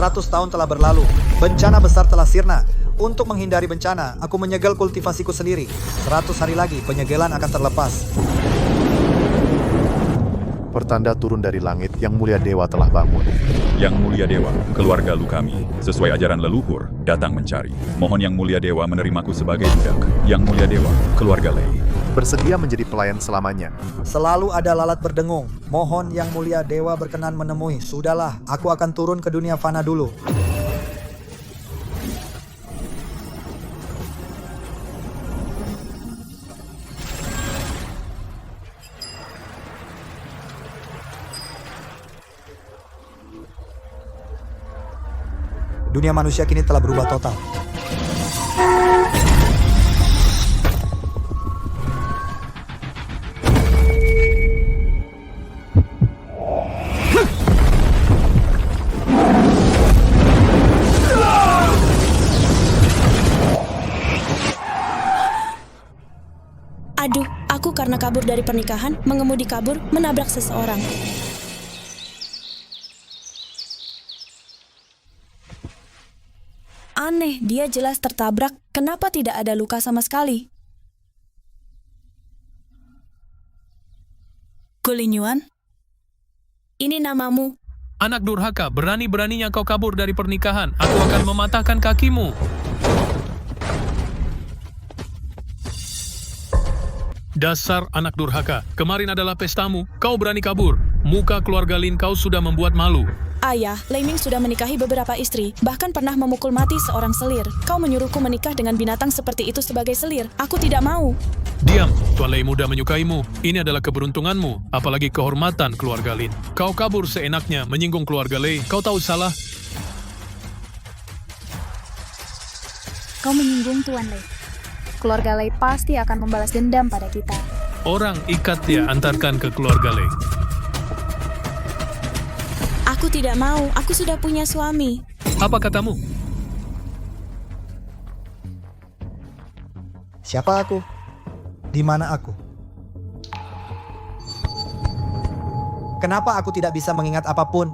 100 tahun telah berlalu. Bencana besar telah sirna. Untuk menghindari bencana, aku menyegel kultivasiku sendiri. 100 hari lagi penyegelan akan terlepas. Pertanda turun dari langit, Yang Mulia Dewa telah bangun. Yang Mulia Dewa, keluarga lu kami, sesuai ajaran leluhur, datang mencari. Mohon Yang Mulia Dewa menerimaku sebagai budak. Yang Mulia Dewa, keluarga Lei. Bersedia menjadi pelayan selamanya. Selalu ada lalat berdengung. Mohon Yang Mulia Dewa berkenan menemui. Sudahlah, aku akan turun ke dunia fana dulu. Dunia manusia kini telah berubah total. Aduh, aku karena kabur dari pernikahan, mengemudi kabur, menabrak seseorang. Aneh, dia jelas tertabrak. Kenapa tidak ada luka sama sekali? Gu Lingyuan? Ini namamu. Anak durhaka, berani-beraninya kau kabur dari pernikahan. Aku akan mematahkan kakimu. Dasar anak durhaka, kemarin adalah pestamu. Kau berani kabur. Muka keluarga Lin kau sudah membuat malu. Ayah, Lei Ming sudah menikahi beberapa istri, bahkan pernah memukul mati seorang selir. Kau menyuruhku menikah dengan binatang seperti itu sebagai selir. Aku tidak mau. Diam, Tuan Lei muda menyukaimu. Ini adalah keberuntunganmu, apalagi kehormatan keluarga Lin. Kau kabur seenaknya, menyinggung keluarga Lei. Kau tahu salah. Kau menyinggung Tuan Lei. Keluarga Lei pasti akan membalas dendam pada kita. Orang ikat dia antarkan ke keluarga Lei. Aku tidak mau, aku sudah punya suami. Apa katamu? Siapa aku? Di mana aku? Kenapa aku tidak bisa mengingat apapun?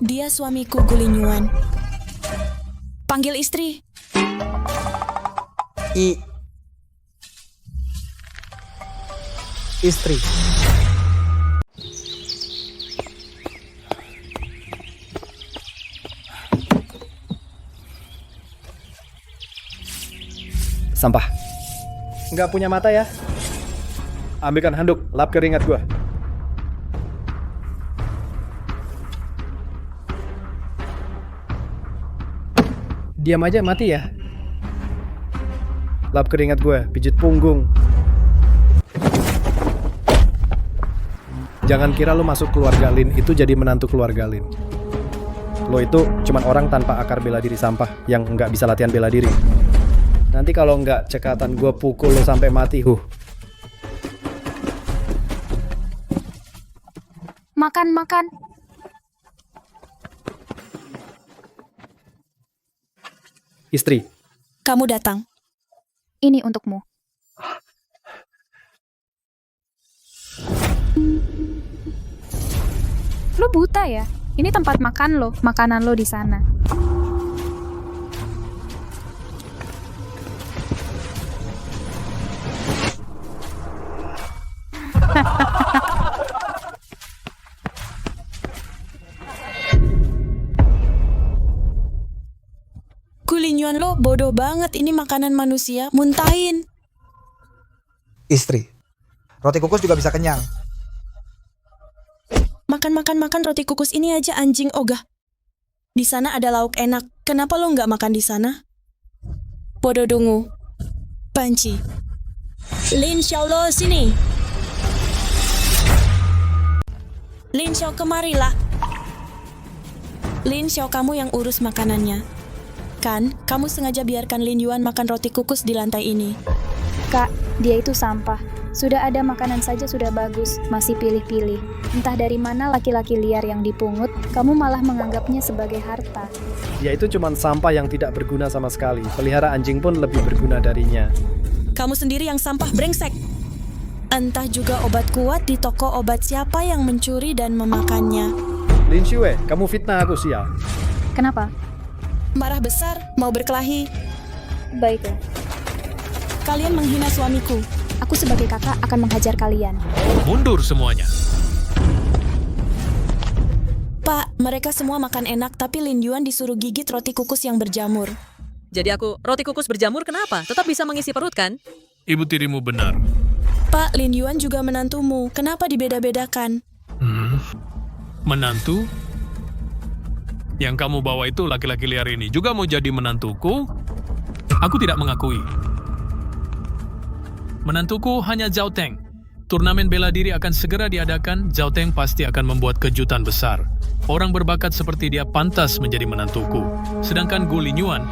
Dia suamiku, Gu Lingyuan. Panggil istri. Istri. Sampah. Nggak punya mata ya? Ambilkan handuk, lap keringat gua. Diam aja, mati ya? Lap keringat gue, pijit punggung. Jangan kira lo masuk keluarga Lin itu jadi menantu keluarga Lin. Lo itu cuman orang tanpa akar bela diri sampah yang nggak bisa latihan bela diri. Nanti kalau nggak cekatan gue pukul lo sampai mati, Makan. Istri. Kamu datang. Ini untukmu. Lo buta ya? Ini tempat makan lo, makanan lo di sana. Gu Lingyuan, lo bodoh banget, ini makanan manusia, muntahin. Istri. Roti kukus juga bisa kenyang. Makan roti kukus ini aja, anjing ogah. Di sana ada lauk enak, kenapa lo nggak makan di sana? Bodoh dungu. Banci. Lin Xiao lo sini. Lin Xiao kemarilah. Lin Xiao, kamu yang urus makanannya. Kan, kamu sengaja biarkan Lin Yuan makan roti kukus di lantai ini. Kak, dia itu sampah. Sudah ada makanan saja sudah bagus, masih pilih-pilih. Entah dari mana laki-laki liar yang dipungut, kamu malah menganggapnya sebagai harta. Dia itu cuman sampah yang tidak berguna sama sekali. Pelihara anjing pun lebih berguna darinya. Kamu sendiri yang sampah, brengsek. Entah juga obat kuat di toko obat siapa yang mencuri dan memakannya. Lin Shue, kamu fitnah aku sial. Kenapa? Marah besar, mau berkelahi. Baiklah, Kalian menghina suamiku. aku sebagai kakak akan menghajar kalian. Mundur semuanya. Pak, mereka semua makan enak, tapi Lin Yuan disuruh gigit roti kukus yang berjamur. Jadi roti kukus berjamur kenapa? Tetap bisa mengisi perut kan? Ibu tirimu benar. Pak, Lin Yuan juga menantumu. Kenapa dibeda-bedakan? Menantu? Yang kamu bawa itu laki-laki liar ini juga mau jadi menantuku? Aku tidak mengakui. Menantuku hanya Zhao Teng. Turnamen bela diri akan segera diadakan, Zhao Teng pasti akan membuat kejutan besar. Orang berbakat seperti dia pantas menjadi menantuku. Sedangkan Gu Lin Yuan,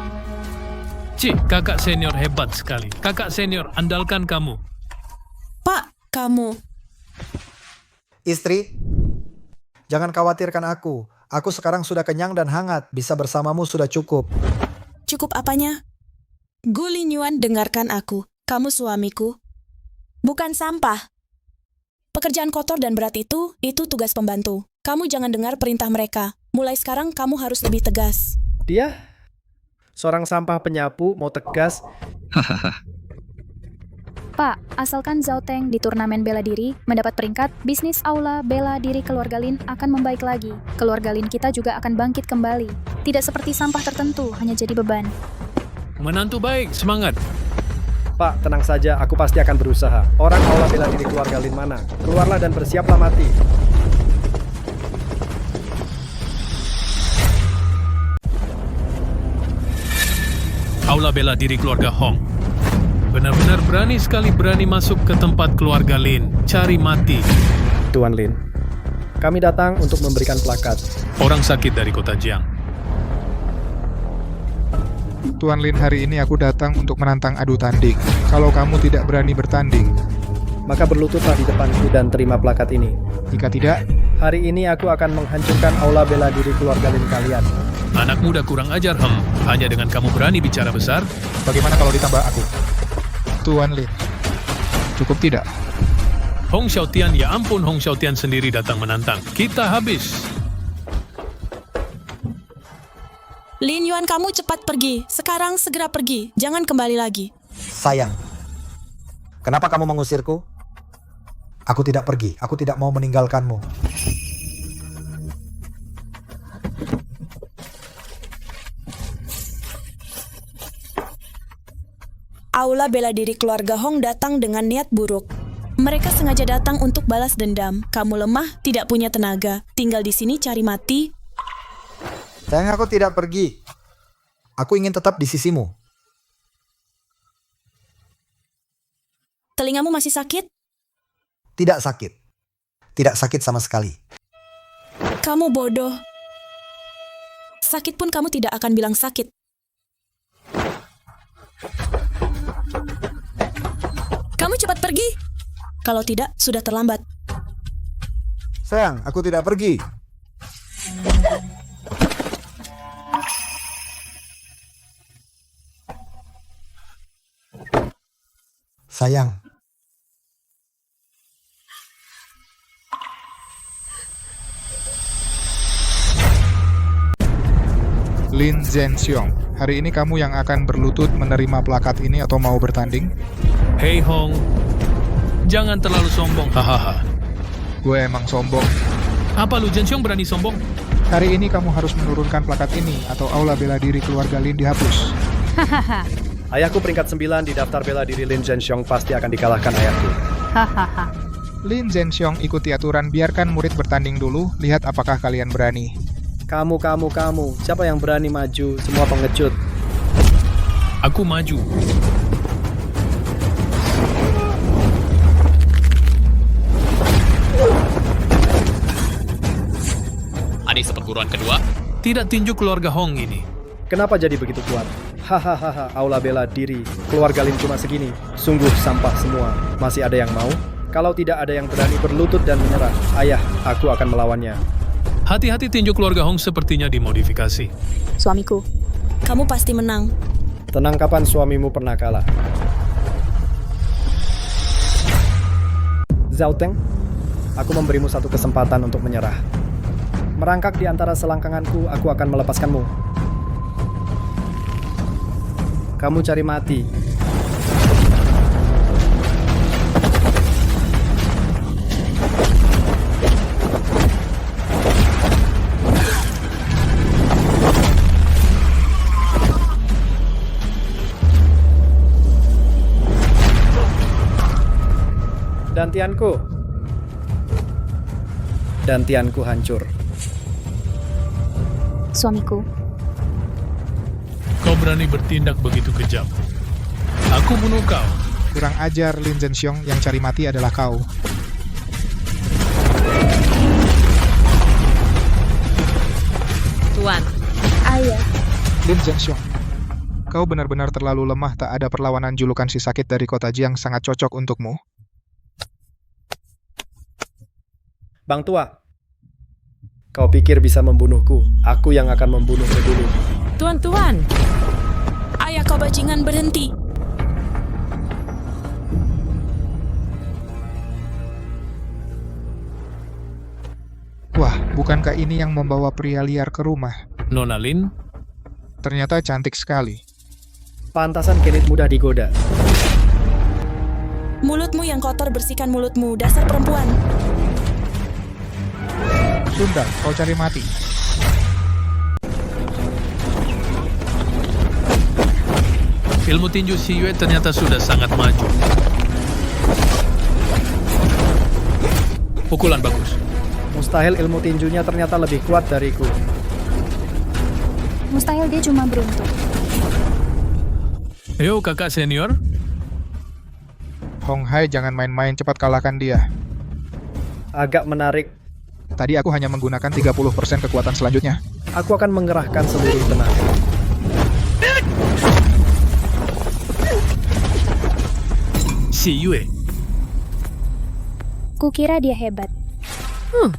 kakak senior hebat sekali. Kakak senior, andalkan kamu. Pak, kamu. Istri, jangan khawatirkan aku. Aku sekarang sudah kenyang dan hangat. Bisa bersamamu sudah cukup. Cukup apanya? Gu Lin Yuan, dengarkan aku. Kamu suamiku. Bukan sampah. Pekerjaan kotor dan berat itu tugas pembantu. Kamu jangan dengar perintah mereka. Mulai sekarang kamu harus lebih tegas. Dia seorang sampah penyapu mau tegas. Pak, asalkan Zhao Teng di turnamen bela diri mendapat peringkat, bisnis aula bela diri keluarga Lin akan membaik lagi. Keluarga Lin kita juga akan bangkit kembali. Tidak seperti sampah tertentu, hanya jadi beban. Menantu baik, semangat. Pak, tenang saja, aku pasti akan berusaha. Orang aula bela diri keluarga Lin mana? Keluarlah dan bersiaplah mati. Aula bela diri keluarga Hong. Benar-benar berani sekali masuk ke tempat keluarga Lin. Cari mati. Tuan Lin, kami datang untuk memberikan plakat. Orang sakit dari kota Jiang. Tuan Lin, hari ini aku datang untuk menantang adu tanding. Kalau kamu tidak berani bertanding, Maka berlututlah di depanku dan terima plakat ini. jika tidak, Hari ini aku akan menghancurkan aula bela diri keluarga Lin kalian. Anak muda kurang ajar, Hanya dengan kamu berani bicara besar? bagaimana kalau ditambah aku? Tuan Lin, cukup tidak? Hong Xiaotian, ya ampun, Hong Xiaotian sendiri datang menantang. Kita habis. Lin Yuan, kamu cepat pergi. Sekarang segera pergi. Jangan kembali lagi. Sayang, kenapa kamu mengusirku? Aku tidak pergi. Aku tidak mau meninggalkanmu. Aula bela diri keluarga Hong datang dengan niat buruk. Mereka sengaja datang untuk balas dendam. Kamu lemah, tidak punya tenaga. Tinggal di sini cari mati. Sayang, aku tidak pergi. Aku ingin tetap di sisimu. Telingamu masih sakit? Tidak sakit. Tidak sakit sama sekali. Kamu bodoh. Sakit pun kamu tidak akan bilang sakit. Kamu cepat pergi. Kalau tidak, sudah terlambat. Sayang, aku tidak pergi. Sayang, Lin Zhenxiong, hari ini kamu yang akan berlutut menerima plakat ini atau mau bertanding? Hei Hong, jangan terlalu sombong. Hahaha. Gue emang sombong. Apa lu Zhenxiong berani sombong? Hari ini kamu harus menurunkan plakat ini atau aula bela diri keluarga Lin dihapus. Ayahku peringkat 9 di daftar bela diri Lin Zhenxiong pasti akan dikalahkan ayahku. Lin Zhenxiong, ikuti aturan, biarkan murid bertanding dulu, lihat apakah kalian berani. Kamu. Siapa yang berani maju? Semua pengecut. Aku maju. Adik seperguruan kedua. Tidak tinju keluarga Hong ini. Kenapa jadi begitu kuat? Hahaha, aula bela diri. Keluarga Lin cuma segini. Sungguh sampah semua. Masih ada yang mau? Kalau tidak ada yang berani berlutut dan menyerah, ayah, aku akan melawannya. Hati-hati, tinju keluarga Hong sepertinya dimodifikasi. Suamiku, Kamu pasti menang. Tenang, kapan suamimu pernah kalah? Zhao Teng, aku memberimu satu kesempatan untuk menyerah. Merangkak di antara selangkanganku, aku akan melepaskanmu. Kamu cari mati. Dantianku hancur. Suamiku, Kau berani bertindak begitu kejam. Aku bunuh kau. Kurang ajar, Lin Zhenxiong, yang cari mati adalah kau. Tuan, ayah. Lin Zhenxiong, kau benar-benar terlalu lemah, tak ada perlawanan julukan si sakit dari kota Jiang sangat cocok untukmu. Bang Tua, kau pikir bisa membunuhku? Aku yang akan membunuhmu dulu. Tuan, ayah kau bajingan berhenti. Wah, bukankah ini yang membawa pria liar ke rumah? Nona Lin, Ternyata cantik sekali. Pantasan Kenneth mudah digoda. Mulutmu yang kotor, bersihkan mulutmu, dasar perempuan. Sundar, kau cari mati. ilmu tinju Xi Yue ternyata sudah sangat maju. Pukulan bagus. Mustahil ilmu tinjunya ternyata lebih kuat dariku. Mustahil dia cuma beruntung. Yo kakak senior, Hong Hai, jangan main-main, cepat kalahkan dia. Agak menarik. Tadi aku hanya menggunakan 30% kekuatan selanjutnya. Aku akan mengerahkan seluruh tenaga. Xi Yue. Kukira dia hebat.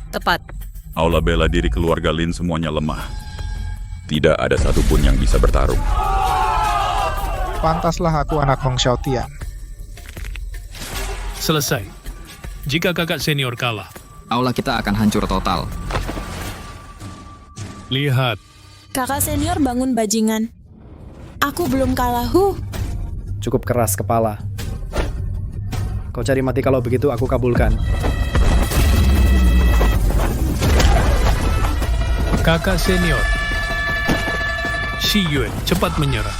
tepat. Aula bela diri keluarga Lin semuanya lemah. Tidak ada satupun yang bisa bertarung. Pantaslah aku anak Hong Xiaotian. Selesai. Jika kakak senior kalah, Aula kita akan hancur total. lihat. Kakak senior bangun bajingan. Aku belum kalah, Cukup keras kepala. Kau cari mati, kalau begitu aku kabulkan. Kakak senior. Xi Yue cepat menyerah.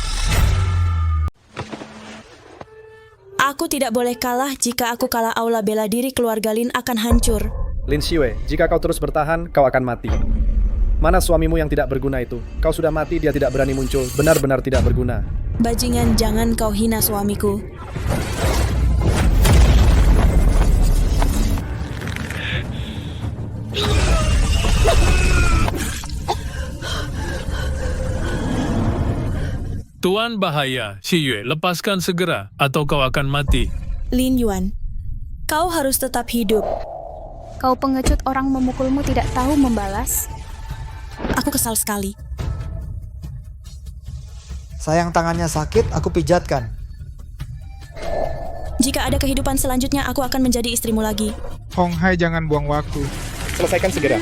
Aku tidak boleh kalah. Jika aku kalah, aula bela diri keluarga Lin akan hancur. Lin Xi Yue, jika kau terus bertahan, kau akan mati. Mana suamimu yang tidak berguna itu? Kau sudah mati, dia tidak berani muncul. Benar-benar tidak berguna. Bajingan, jangan kau hina suamiku. Tuan bahaya, Xi Yue, lepaskan segera atau kau akan mati. Lin Yuan, kau harus tetap hidup. Kau pengecut, orang memukulmu tidak tahu membalas. Aku kesal sekali. Sayang tangannya sakit, aku pijatkan. Jika ada kehidupan selanjutnya, aku akan menjadi istrimu lagi. Hong Hai, jangan buang waktu. Selesaikan segera.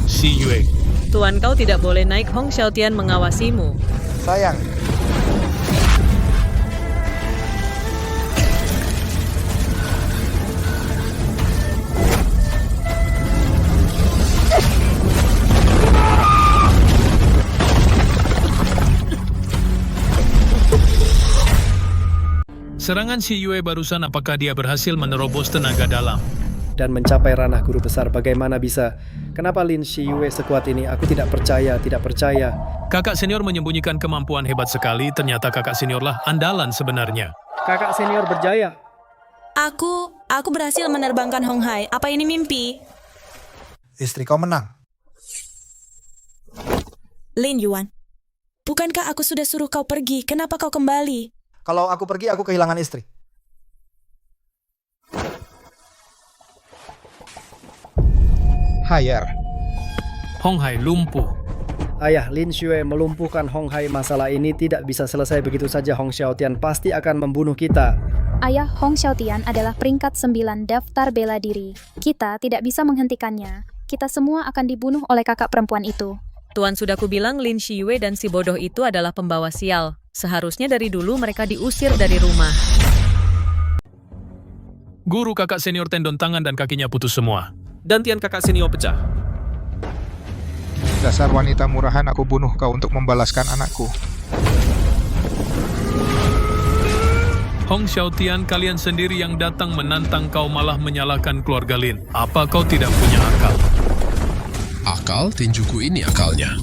Xi Yue, Tuan, kau tidak boleh naik. Hong Xiaotian mengawasimu. Sayang, serangan Xi Yue barusan, apakah dia berhasil menerobos tenaga dalam? Dan mencapai ranah guru besar, bagaimana bisa? Kenapa Lin Xi Yue sekuat ini? Aku tidak percaya. Kakak senior menyembunyikan kemampuan hebat sekali. Ternyata kakak seniorlah andalan sebenarnya. Kakak senior berjaya. Aku berhasil menerbangkan Hong Hai. Apa ini mimpi? istri kau menang. Lin Yuan, bukankah aku sudah suruh kau pergi? Kenapa kau kembali? Kalau aku pergi, aku kehilangan istri. Hayar. Hong Hai lumpuh. Ayah, Lin Xi Yue melumpuhkan Hong Hai. Masalah ini tidak bisa selesai begitu saja. Hong Xiaotian pasti akan membunuh kita. Ayah Hong Xiaotian adalah peringkat 9 daftar bela diri. Kita tidak bisa menghentikannya. Kita semua akan dibunuh oleh kakak perempuan itu. Tuan sudah kubilang Lin Xiyue dan si bodoh itu adalah pembawa sial. Seharusnya dari dulu mereka diusir dari rumah. Guru kakak senior tendon tangan dan kakinya putus semua. Dan tian kakak senior pecah. Dasar wanita murahan, aku bunuh kau untuk membalaskan anakku. Hong Xiaotian, kalian sendiri yang datang menantang kau malah menyalahkan keluarga Lin. Apa kau tidak punya akal? Akal? Tinjuku ini akalnya.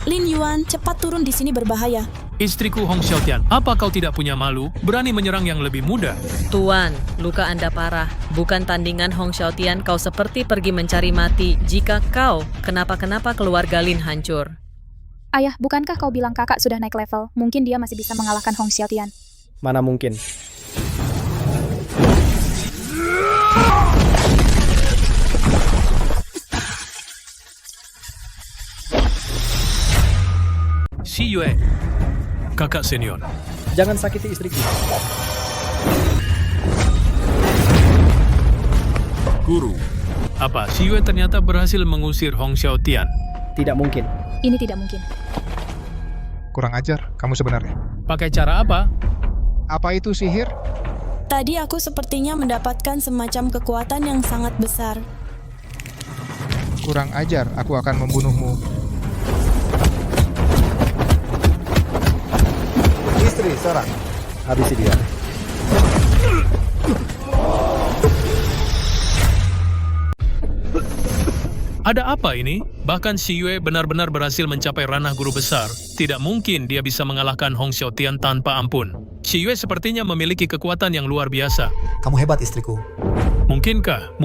Lin Yuan, cepat turun di sini berbahaya. Istriku Hong Xiaotian, apa kau tidak punya malu? Berani menyerang yang lebih muda? Tuan, luka Anda parah. Bukan tandingan Hong Xiaotian, kau seperti pergi mencari mati. Jika kau, kenapa-kenapa keluarga Lin hancur? Ayah, bukankah kau bilang kakak sudah naik level? Mungkin dia masih bisa mengalahkan Hong Xiaotian. Mana mungkin. Xiyue, kakak senior. Jangan sakiti istriku. Guru, apa Xiyue ternyata berhasil mengusir Hong Xiaotian? Tidak mungkin. Ini tidak mungkin. Kurang ajar, kamu sebenarnya. Pakai cara apa? Apa itu sihir? Tadi aku sepertinya mendapatkan semacam kekuatan yang sangat besar. Kurang ajar, aku akan membunuhmu. Istri, serang. Habisi dia. Ada apa ini? Bahkan Xiyue benar-benar berhasil mencapai ranah guru besar. Tidak mungkin dia bisa mengalahkan Hong Xiaotian tanpa ampun. Xiyue sepertinya memiliki kekuatan yang luar biasa. Kamu hebat, istriku. Mungkinkah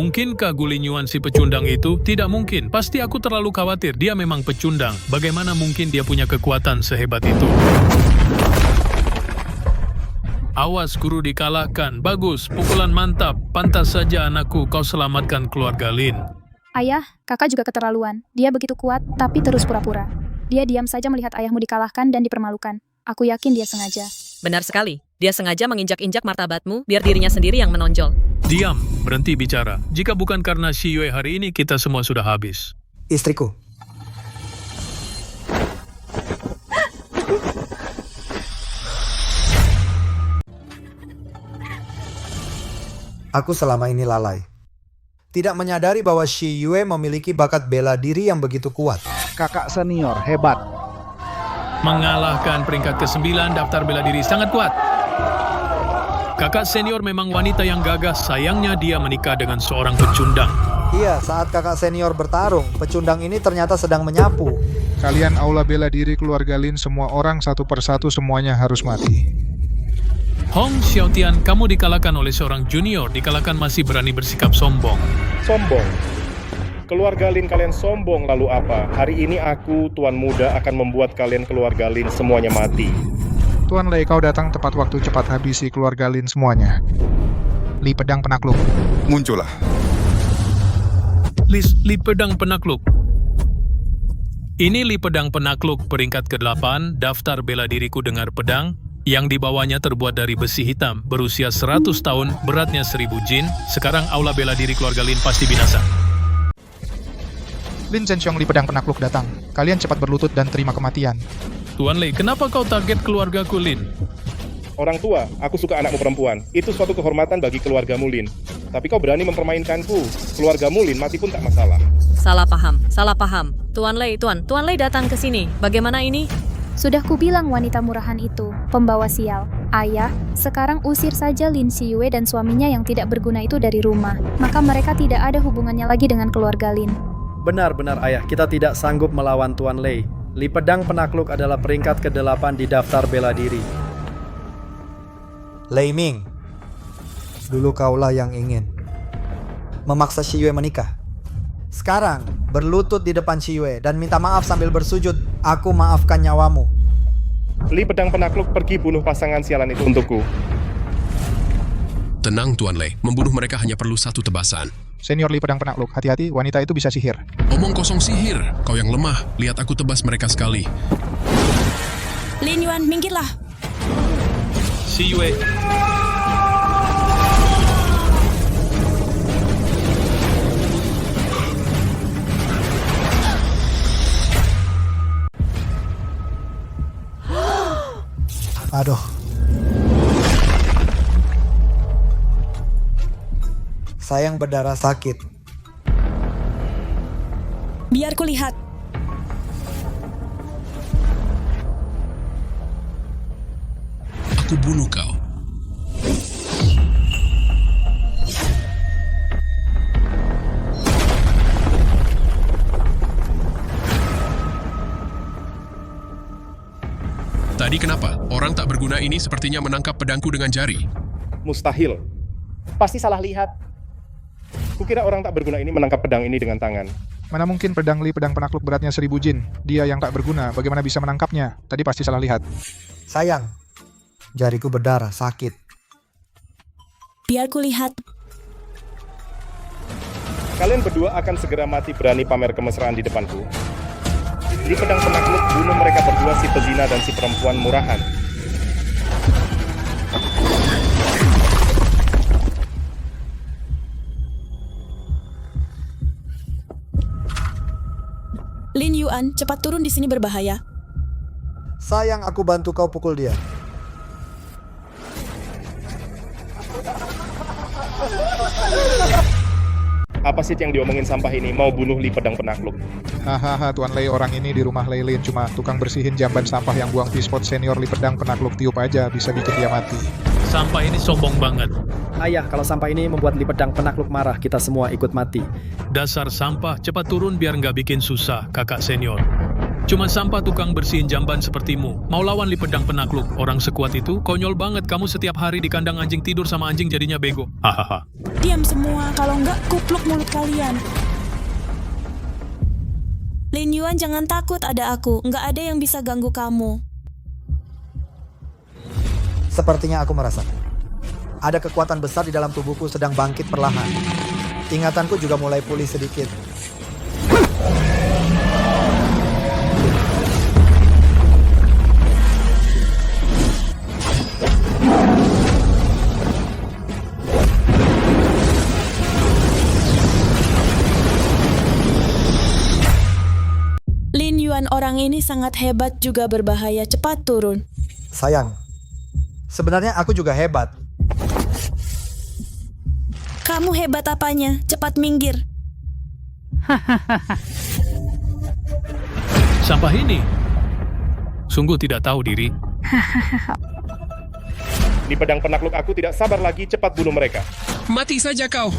Gu Linyuan si pecundang itu? Tidak mungkin. Pasti aku terlalu khawatir. Dia memang pecundang. Bagaimana mungkin dia punya kekuatan sehebat itu? Awas, guru dikalahkan. Bagus, pukulan mantap. Pantas saja anakku, kau selamatkan keluarga Lin. Ayah, kakak juga keterlaluan. Dia begitu kuat, tapi terus pura-pura. Dia diam saja melihat ayahmu dikalahkan dan dipermalukan. Aku yakin dia sengaja. Benar sekali. Dia sengaja menginjak-injak martabatmu biar dirinya sendiri yang menonjol. Diam, berhenti bicara. Jika bukan karena Xiyue hari ini, kita semua sudah habis. Istriku. Aku selama ini lalai. Tidak menyadari bahwa Xiyue memiliki bakat bela diri yang begitu kuat. Kakak senior, hebat. Mengalahkan peringkat ke-9 daftar bela diri sangat kuat. Kakak senior memang wanita yang gagah, sayangnya dia menikah dengan seorang pecundang. Iya, saat kakak senior bertarung, pecundang ini ternyata sedang menyapu. Kalian aula bela diri keluarga Lin, semua orang satu persatu semuanya harus mati. Hong Xiaotian, kamu dikalahkan oleh seorang junior, dikalahkan masih berani bersikap sombong. Sombong? Keluarga Lin kalian sombong lalu apa? Hari ini aku, Tuan Muda, akan membuat kalian keluarga Lin semuanya mati. Tuan Lei, kau datang tepat waktu, cepat habisi keluarga Lin semuanya. Li Pedang Penakluk. Muncullah. Li Pedang Penakluk. Ini Li Pedang Penakluk peringkat ke-8, daftar bela diriku dengar pedang, yang dibawanya terbuat dari besi hitam, berusia 100 tahun, beratnya 1000 jin. Sekarang aula bela diri keluarga Lin pasti binasa. Lin Zhenxiong, Li Pedang Penakluk datang. Kalian cepat berlutut dan terima kematian. Tuan Lei, kenapa kau target keluargaku Lin? Orang tua, aku suka anakmu perempuan. Itu suatu kehormatan bagi keluargamu Lin. Tapi kau berani mempermainkanku. Keluargamu Lin mati pun tak masalah. Salah paham. Tuan Lei datang ke sini. Bagaimana ini? Sudah kubilang wanita murahan itu, pembawa sial. Ayah, sekarang usir saja Lin Xiyue dan suaminya yang tidak berguna itu dari rumah. Maka mereka tidak ada hubungannya lagi dengan keluarga Lin. Benar-benar ayah, kita tidak sanggup melawan Tuan Lei. Li Pedang Penakluk adalah peringkat ke-8 di daftar bela diri. Lei Ming, dulu kaulah yang ingin memaksa Xiyue menikah. Sekarang, berlutut di depan Xiyue dan minta maaf sambil bersujud. Aku maafkan nyawamu. Li Pedang Penakluk pergi bunuh pasangan sialan itu untukku. Tenang Tuan Lei, membunuh mereka hanya perlu satu tebasan. Senior Li Pedang Penakluk, hati-hati, wanita itu bisa sihir. Omong kosong sihir, kau yang lemah. Lihat aku tebas mereka sekali. Lin Yuan, minggirlah. Si Yue. Aduh. Saya yang berdarah sakit. Biar kulihat. Aku bunuh kau. Tadi kenapa? Orang tak berguna ini sepertinya menangkap pedangku dengan jari. Mustahil. Pasti salah lihat. Kukira orang tak berguna ini menangkap pedang ini dengan tangan. Mana mungkin pedang Li pedang penakluk beratnya 1000 jin. Dia yang tak berguna, bagaimana bisa menangkapnya? Tadi pasti salah lihat. Sayang, jariku berdarah sakit. Biar kulihat. Kalian berdua akan segera mati berani pamer kemesraan di depanku. Di pedang penakluk bunuh mereka berdua, si pezina dan si perempuan murahan. Lin Yuan, cepat turun di sini berbahaya. Sayang, aku bantu kau pukul dia. Apa sih yang diomongin sampah ini? Mau bunuh Li pedang penakluk. Hahaha, Tuan Lei, orang ini di rumah Lei Lin cuma tukang bersihin jamban sampah yang buang T-spot senior Li pedang penakluk tiup aja bisa bikin dia mati. Sampah ini sombong banget. Ayah, kalau sampah ini membuat Li pedang penakluk marah, kita semua ikut mati. Dasar sampah, cepat turun biar nggak bikin susah, kakak senior. Cuma sampah tukang bersihin jamban sepertimu. Mau lawan Li pedang penakluk, orang sekuat itu? Konyol banget kamu setiap hari di kandang anjing tidur sama anjing jadinya bego. Hahaha. Diam semua, kalau enggak kupluk mulut kalian. Lin Yuan, jangan takut, ada aku. Nggak ada yang bisa ganggu kamu. Sepertinya aku merasakan ada kekuatan besar di dalam tubuhku sedang bangkit perlahan. Ingatanku juga mulai pulih sedikit. Lin Yuan, orang ini sangat hebat juga berbahaya. Cepat turun. Sayang, sebenarnya aku juga hebat. Kamu hebat apanya? Cepat minggir. Sampah ini sungguh tidak tahu diri. Di pedang penakluk aku tidak sabar lagi, cepat bunuh mereka. Mati saja kau.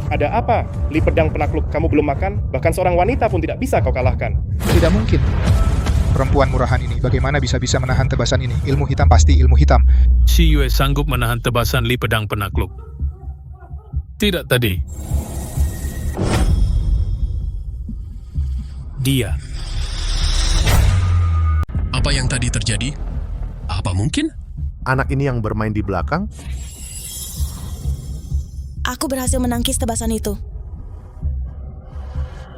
Ada apa? Li pedang penakluk, kamu belum makan? Bahkan seorang wanita pun tidak bisa kau kalahkan. Tidak mungkin. Perempuan murahan ini bagaimana bisa menahan tebasan ini? Ilmu hitam pasti ilmu hitam. Si Yue sanggup menahan tebasan Li pedang penakluk. Tidak tadi. Dia. Apa yang tadi terjadi? Apa mungkin? Anak ini yang bermain di belakang? Aku berhasil menangkis tebasan itu.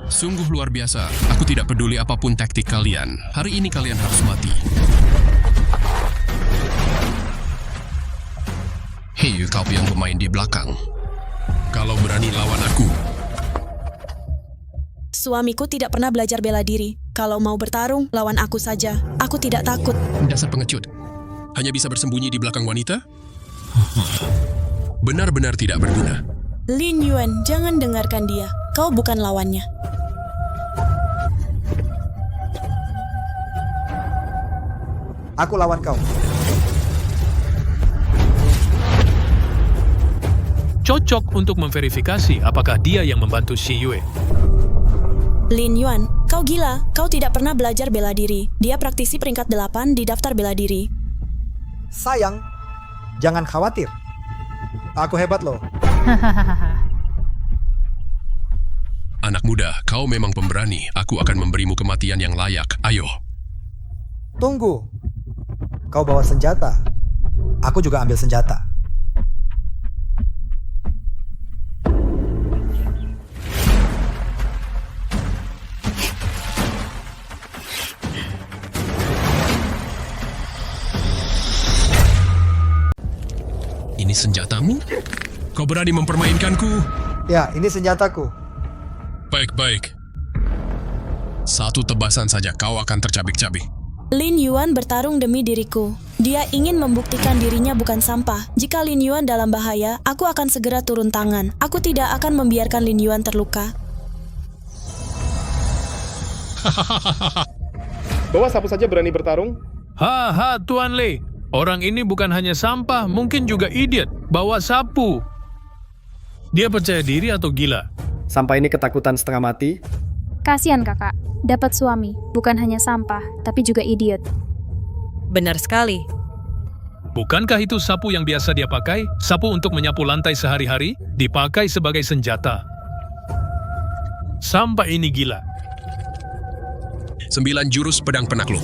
Sungguh luar biasa. Aku tidak peduli apapun taktik kalian. Hari ini kalian harus mati. Hei, kau yang bermain di belakang. Kalau berani lawan aku. Suamiku tidak pernah belajar bela diri. Kalau mau bertarung, lawan aku saja. Aku tidak takut. Dasar pengecut. Hanya bisa bersembunyi di belakang wanita? Benar-benar tidak berguna. Lin Yuan, jangan dengarkan dia. Kau bukan lawannya. Aku lawan kau. Cocok untuk memverifikasi apakah dia yang membantu Si Yue. Lin Yuan, kau gila. Kau tidak pernah belajar bela diri. Dia praktisi peringkat 8 di daftar bela diri. Sayang, jangan khawatir. Aku hebat loh. Anak muda, kau memang pemberani. Aku akan memberimu kematian yang layak. Ayo. Tunggu. Kau bawa senjata. Aku juga ambil senjata. Ini senjatamu? Kau berani mempermainkanku? Ya, ini senjataku. Baik-baik. Satu tebasan saja kau akan tercabik-cabik. Lin Yuan bertarung demi diriku. Dia ingin membuktikan dirinya bukan sampah. Jika Lin Yuan dalam bahaya, aku akan segera turun tangan. Aku tidak akan membiarkan Lin Yuan terluka. Bawa sapu saja berani bertarung? Haha, Tuan Lei. Orang ini bukan hanya sampah, mungkin juga idiot. Bawa sapu. Dia percaya diri atau gila? Sampai ini ketakutan setengah mati. Kasihan kakak, dapat suami, bukan hanya sampah, tapi juga idiot. Benar sekali. Bukankah itu sapu yang biasa dia pakai? Sapu untuk menyapu lantai sehari-hari dipakai sebagai senjata. Sampai ini gila. 9 jurus pedang penakluk.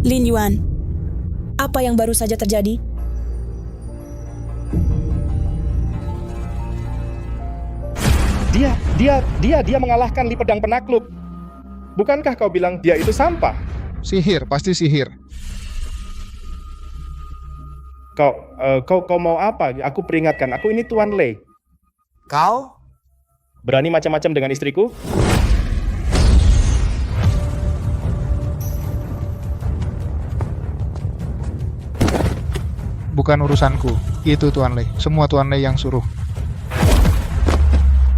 Lin Yuan, apa yang baru saja terjadi? Dia mengalahkan Li Pedang Penakluk. Bukankah kau bilang dia itu sampah? Sihir, pasti sihir. Kau mau apa? Aku peringatkan, aku ini Tuan Lei. Kau? Berani macam-macam dengan istriku? Bukan urusanku. Itu Tuan Lei. Semua Tuan Lei yang suruh.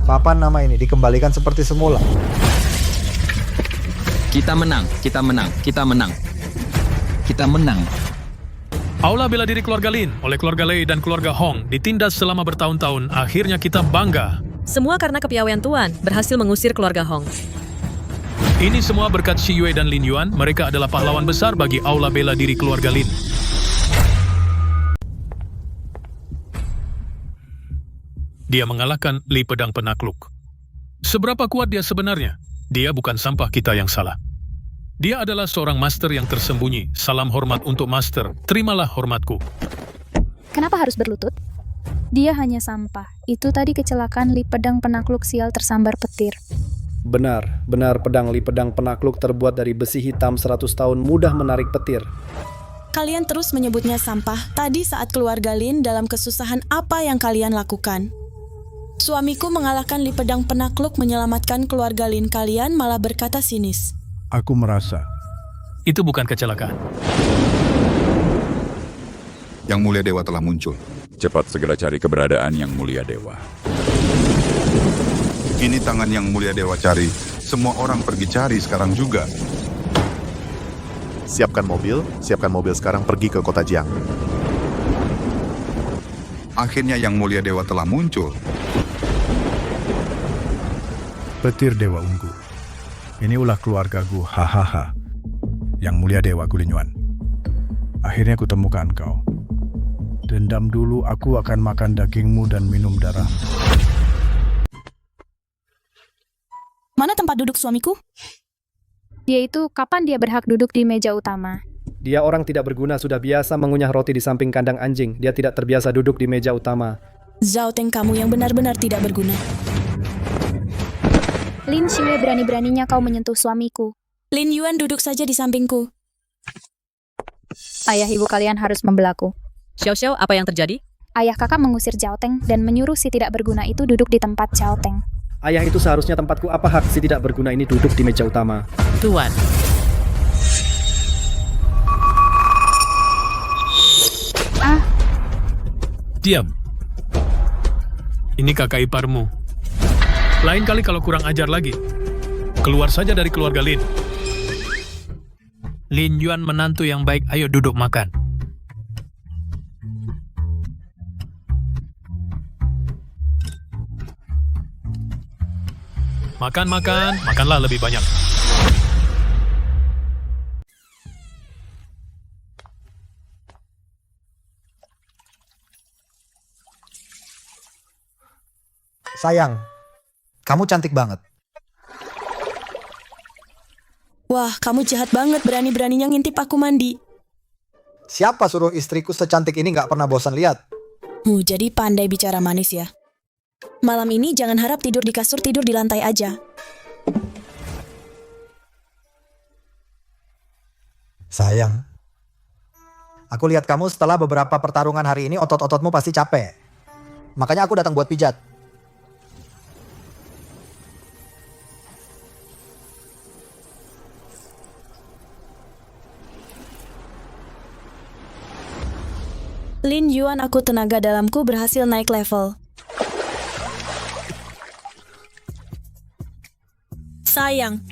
Papan nama ini dikembalikan seperti semula. Kita menang, kita menang, kita menang. Kita menang. Aula bela diri keluarga Lin oleh keluarga Lei dan keluarga Hong ditindas selama bertahun-tahun. Akhirnya kita bangga. Semua karena kepiawaian Tuan berhasil mengusir keluarga Hong. Ini semua berkat Shi Yue dan Lin Yuan. Mereka adalah pahlawan besar bagi Aula bela diri keluarga Lin. Dia mengalahkan Li Pedang Penakluk. Seberapa kuat dia sebenarnya? Dia bukan sampah kita yang salah. Dia adalah seorang master yang tersembunyi. Salam hormat untuk master. Terimalah hormatku. Kenapa harus berlutut? Dia hanya sampah. Itu tadi kecelakaan Li Pedang Penakluk sial tersambar petir. Benar pedang Li Pedang Penakluk terbuat dari besi hitam 100 tahun mudah menarik petir. Kalian terus menyebutnya sampah. Tadi saat keluarga Lin dalam kesusahan, apa yang kalian lakukan? Suamiku mengalahkan Li Pedang Penakluk menyelamatkan keluarga Lin. Kalian malah berkata sinis. Aku merasa itu bukan kecelakaan. Yang Mulia Dewa telah muncul. Cepat segera cari keberadaan Yang Mulia Dewa. Ini tangan Yang Mulia Dewa cari. Semua orang pergi cari sekarang juga. Siapkan mobil sekarang pergi ke kota Jiang. Akhirnya Yang Mulia Dewa telah muncul. petir Dewa Ungu. Ini ulah keluargaku, hahaha. Yang Mulia Dewa Lin Yuan. Akhirnya aku temukan kau. Dendam dulu, aku akan makan dagingmu dan minum darah. Mana tempat duduk suamiku? Dia itu kapan dia berhak duduk di meja utama? Dia orang tidak berguna, sudah biasa mengunyah roti di samping kandang anjing. Dia tidak terbiasa duduk di meja utama. Zhao Teng, kamu yang benar-benar tidak berguna. Lin Xue, berani-beraninya kau menyentuh suamiku. Lin Yuan, duduk saja di sampingku. Ayah ibu kalian harus membelaku. Xiao Xiao, apa yang terjadi? Ayah kakak mengusir Zhao Teng dan menyuruh si tidak berguna itu duduk di tempat Zhao Teng. Ayah itu seharusnya tempatku, apa hak si tidak berguna ini duduk di meja utama? Tuan. Diam. Ini kakak iparmu. Lain kali kalau kurang ajar lagi, keluar saja dari keluarga Lin. Lin Yuan menantu yang baik, ayo duduk makan. Makanlah lebih banyak. Sayang, kamu cantik banget. Wah, kamu jahat banget berani-beraninya ngintip aku mandi. Siapa suruh istriku secantik ini nggak pernah bosan lihat? Jadi pandai bicara manis ya. Malam ini jangan harap tidur di kasur, tidur di lantai aja. Sayang, aku lihat kamu setelah beberapa pertarungan hari ini otot-ototmu pasti capek. Makanya aku datang buat pijat. Lin Yuan, aku tenaga dalamku berhasil naik level. Sayang,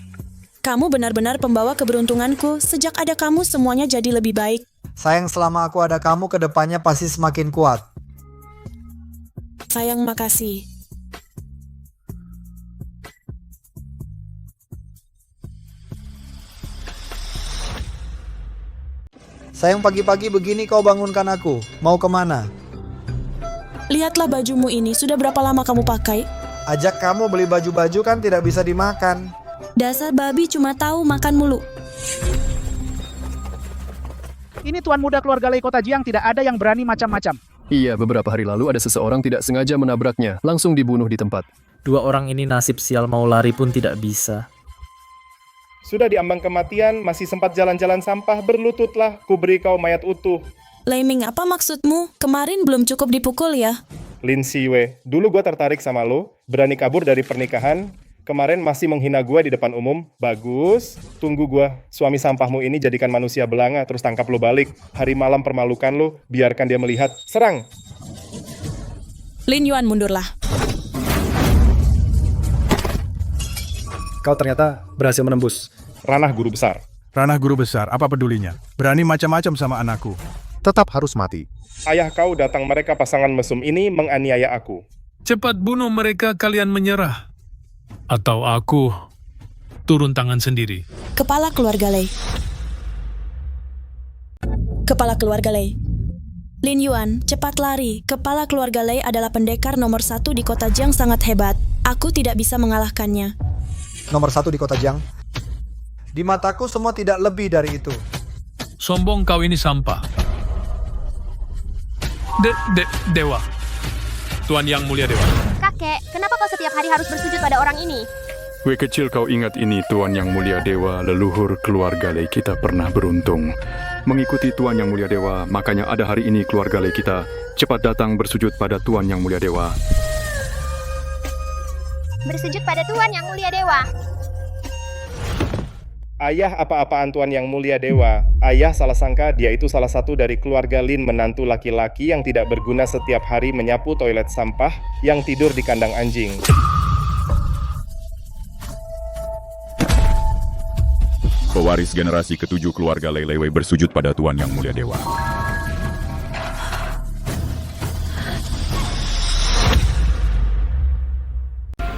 kamu benar-benar pembawa keberuntunganku. Sejak ada kamu, semuanya jadi lebih baik. Sayang, selama aku ada kamu, kedepannya pasti semakin kuat. Sayang, makasih. Sayang, pagi-pagi begini kau bangunkan aku. Mau kemana? Lihatlah bajumu ini, sudah berapa lama kamu pakai? Ajak kamu beli baju-baju kan tidak bisa dimakan. Dasar babi cuma tahu makan mulu. Ini tuan muda keluarga Lei Kota Jiang, tidak ada yang berani macam-macam. Iya, beberapa hari lalu ada seseorang tidak sengaja menabraknya, langsung dibunuh di tempat. Dua orang ini nasib sial, mau lari pun tidak bisa. Sudah diambang kematian, masih sempat jalan-jalan sampah, berlututlah, kuberi kau mayat utuh. Lei Ming, apa maksudmu? Kemarin belum cukup dipukul ya? Lin Siwe, dulu gua tertarik sama lo, berani kabur dari pernikahan, kemarin masih menghina gua di depan umum. Bagus, tunggu gua, suami sampahmu ini jadikan manusia belanga, terus tangkap lo balik. Hari malam permalukan lo, biarkan dia melihat. Serang! Lin Yuan, mundurlah. Kau ternyata berhasil menembus ranah guru besar. Ranah guru besar, apa pedulinya? Berani macam-macam sama anakku. Tetap harus mati. Ayah kau datang, mereka pasangan mesum ini menganiaya aku. Cepat bunuh mereka, kalian menyerah. Atau aku turun tangan sendiri. Kepala keluarga Lei. Kepala keluarga Lei. Lin Yuan, cepat lari. Kepala keluarga Lei adalah pendekar nomor 1 di kota Jiang, sangat hebat. Aku tidak bisa mengalahkannya. Nomor 1 di kota Jiang. Di mataku semua tidak lebih dari itu. Sombong kau ini sampah. Dewa. Tuan Yang Mulia Dewa. Kakek, kenapa kau setiap hari harus bersujud pada orang ini? Gue kecil kau ingat ini, Tuan Yang Mulia Dewa, leluhur keluarga Lei kita pernah beruntung. Mengikuti Tuan Yang Mulia Dewa, makanya ada hari ini keluarga Lei kita cepat datang bersujud pada Tuan Yang Mulia Dewa. Bersujud pada Tuan Yang Mulia Dewa. Ayah apa-apaan Tuan Yang Mulia Dewa. Ayah salah sangka dia itu salah satu dari keluarga Lin, menantu laki-laki yang tidak berguna, setiap hari menyapu toilet sampah, yang tidur di kandang anjing. Pewaris generasi ke-7 keluarga Lei Lei Wei bersujud pada Tuan Yang Mulia Dewa.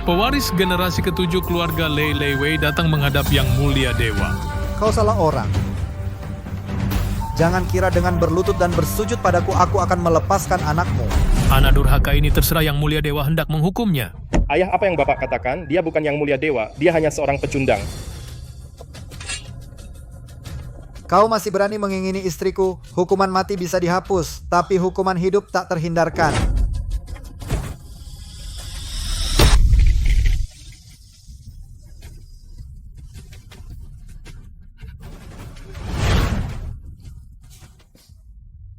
Pewaris generasi ke-7 keluarga Lei Lei Wei datang menghadap Yang Mulia Dewa. Kau salah orang. Jangan kira dengan berlutut dan bersujud padaku, aku akan melepaskan anakmu. Anak durhaka ini terserah Yang Mulia Dewa hendak menghukumnya. Ayah, apa yang Bapak katakan? Dia bukan Yang Mulia Dewa, dia hanya seorang pecundang. Kau masih berani mengingini istriku. Hukuman mati bisa dihapus, tapi hukuman hidup tak terhindarkan.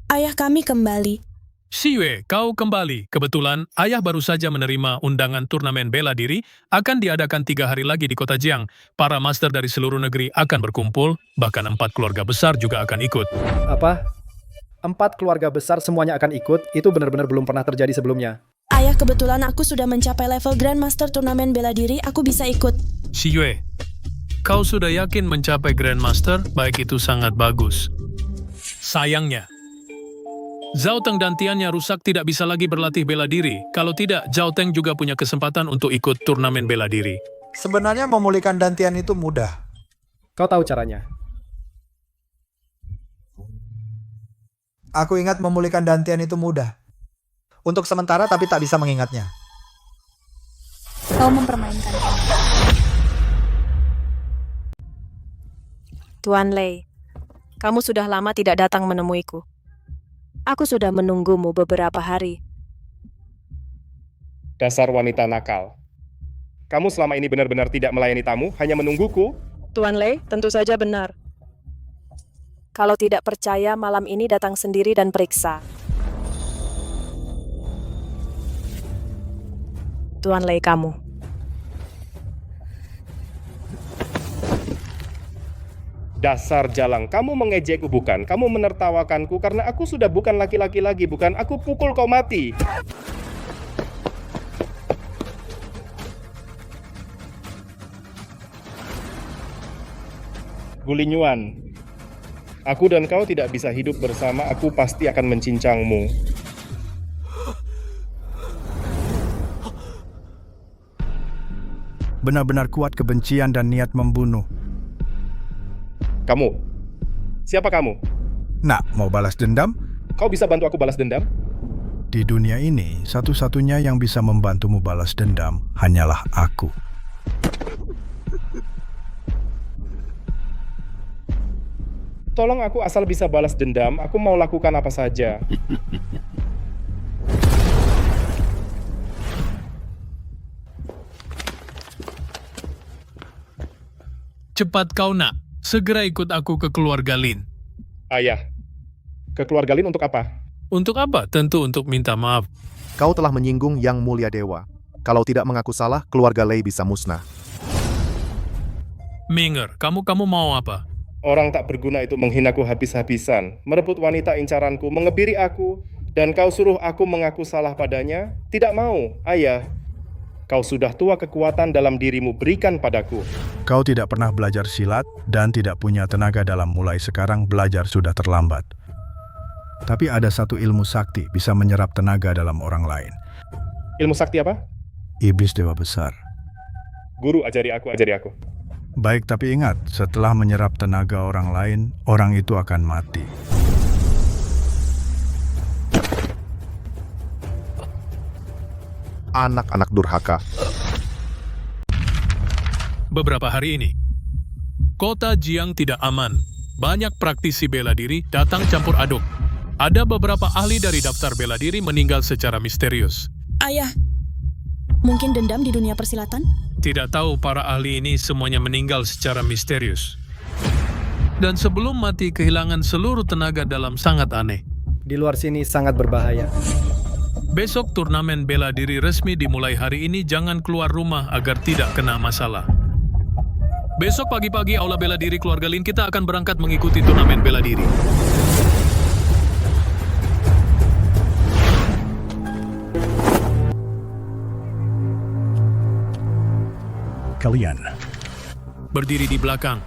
Ayah kami kembali. Siwe, kau kembali. Kebetulan, ayah baru saja menerima undangan turnamen bela diri akan diadakan 3 hari lagi di kota Jiang. Para master dari seluruh negeri akan berkumpul, bahkan 4 keluarga besar juga akan ikut. Apa? 4 keluarga besar semuanya akan ikut? Itu benar-benar belum pernah terjadi sebelumnya. Ayah, kebetulan aku sudah mencapai level Grandmaster turnamen bela diri, aku bisa ikut. Siwe, kau sudah yakin mencapai Grandmaster? Baik, itu sangat bagus. Sayangnya, Zhao Teng dan Tiannya rusak, tidak bisa lagi berlatih bela diri. Kalau tidak, Zhao Teng juga punya kesempatan untuk ikut turnamen bela diri. Sebenarnya memulihkan Dantian itu mudah. Kau tahu caranya. Aku ingat memulihkan Dantian itu mudah. Untuk sementara tapi tak bisa mengingatnya. Kau mempermainkan. Tuan Lei, kamu sudah lama tidak datang menemuiku. Aku sudah menunggumu beberapa hari. Dasar wanita nakal. Kamu selama ini benar-benar tidak melayani tamu, hanya menungguku. Tuan Lei, tentu saja benar. Kalau tidak percaya, malam ini datang sendiri dan periksa. Tuan Lei kamu. Dasar jalang, kamu mengejekku bukan? Kamu menertawakanku karena aku sudah bukan laki-laki lagi, bukan? Aku pukul kau mati. Gulinyuan, aku dan kau tidak bisa hidup bersama, aku pasti akan mencincangmu. Benar-benar kuat kebencian dan niat membunuh. Kamu? Siapa kamu? Nak, mau balas dendam? Kau bisa bantu aku balas dendam? Di dunia ini, satu-satunya yang bisa membantumu balas dendam hanyalah aku. Tolong aku asal bisa balas dendam, aku mau lakukan apa saja. Cepat kau nak, segera ikut aku ke keluarga Lin. Ayah, ke keluarga Lin untuk apa? Untuk apa? Tentu untuk minta maaf. Kau telah menyinggung Yang Mulia Dewa. Kalau tidak mengaku salah, keluarga Lei bisa musnah. Minger, kamu mau apa? Orang tak berguna itu menghinaku habis-habisan, merebut wanita incaranku, mengebiri aku, dan kau suruh aku mengaku salah padanya? Tidak mau, ayah. Kau sudah tua, kekuatan dalam dirimu berikan padaku. Kau tidak pernah belajar silat dan tidak punya tenaga dalam, mulai sekarang belajar sudah terlambat. Tapi ada satu ilmu sakti bisa menyerap tenaga dalam orang lain. Ilmu sakti apa? Iblis Dewa Besar. Guru, ajari aku. Baik, tapi ingat, setelah menyerap tenaga orang lain, orang itu akan mati. Anak-anak durhaka. Beberapa hari ini, kota Jiang tidak aman. Banyak praktisi bela diri datang campur aduk. Ada beberapa ahli dari daftar bela diri meninggal secara misterius. Ayah, mungkin dendam di dunia persilatan? Tidak tahu para ahli ini semuanya meninggal secara misterius. Dan sebelum mati kehilangan seluruh tenaga dalam sangat aneh. Di luar sini sangat berbahaya. Besok turnamen bela diri resmi dimulai hari ini, jangan keluar rumah agar tidak kena masalah. Besok pagi-pagi aula bela diri keluarga Lin kita akan berangkat mengikuti turnamen bela diri. Kalian berdiri di belakang.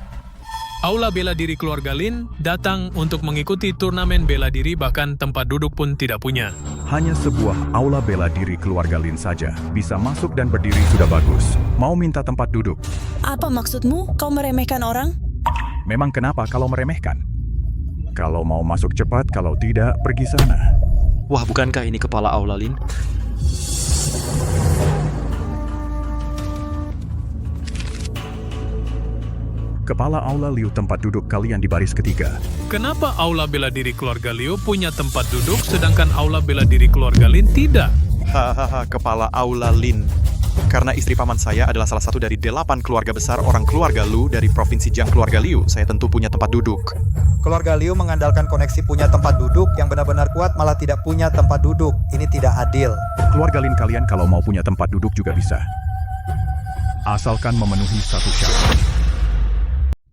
Aula bela diri keluarga Lin datang untuk mengikuti turnamen bela diri, bahkan tempat duduk pun tidak punya. hanya sebuah aula bela diri keluarga Lin saja. Bisa masuk dan berdiri sudah bagus. Mau minta tempat duduk? Apa maksudmu? Kau meremehkan orang? Memang kenapa kalau meremehkan? Kalau mau masuk cepat, kalau tidak, pergi sana. Wah, bukankah ini kepala aula Lin? Kepala aula Liu, tempat duduk kalian di baris ketiga. Kenapa aula bela diri keluarga Liu punya tempat duduk, sedangkan aula bela diri keluarga Lin tidak? Hahaha, kepala aula Lin. Karena istri paman saya adalah salah satu dari 8 keluarga besar orang keluarga Lu dari Provinsi Jiang keluarga Liu, saya tentu punya tempat duduk. Keluarga Liu mengandalkan koneksi punya tempat duduk yang benar-benar kuat, malah tidak punya tempat duduk. Ini tidak adil. Keluarga Lin kalian kalau mau punya tempat duduk juga bisa. Asalkan memenuhi satu syarat.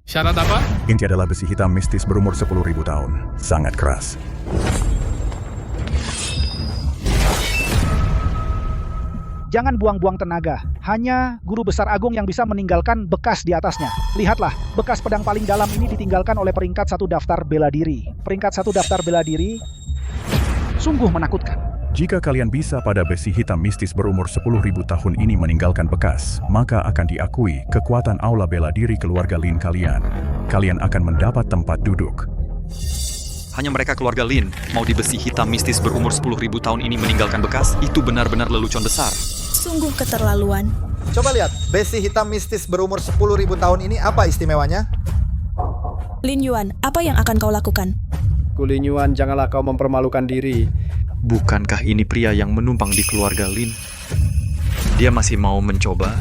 Syarat apa? Inti adalah besi hitam mistis berumur 10.000 tahun. Sangat keras. Jangan buang-buang tenaga. Hanya guru besar agung yang bisa meninggalkan bekas di atasnya. Lihatlah, bekas pedang paling dalam ini ditinggalkan oleh peringkat 1 daftar bela diri. Peringkat 1 daftar bela diri sungguh menakutkan. Jika kalian bisa pada besi hitam mistis berumur 10.000 tahun ini meninggalkan bekas, maka akan diakui kekuatan aula bela diri keluarga Lin kalian. Kalian akan mendapat tempat duduk. Hanya mereka keluarga Lin mau di besi hitam mistis berumur 10.000 tahun ini meninggalkan bekas, itu benar-benar lelucon besar. Sungguh keterlaluan. Coba lihat, besi hitam mistis berumur 10.000 tahun ini apa istimewanya? Lin Yuan, apa yang akan kau lakukan? Lin Yuan, janganlah kau mempermalukan diri. Bukankah ini pria yang menumpang di keluarga Lin? Dia masih mau mencoba?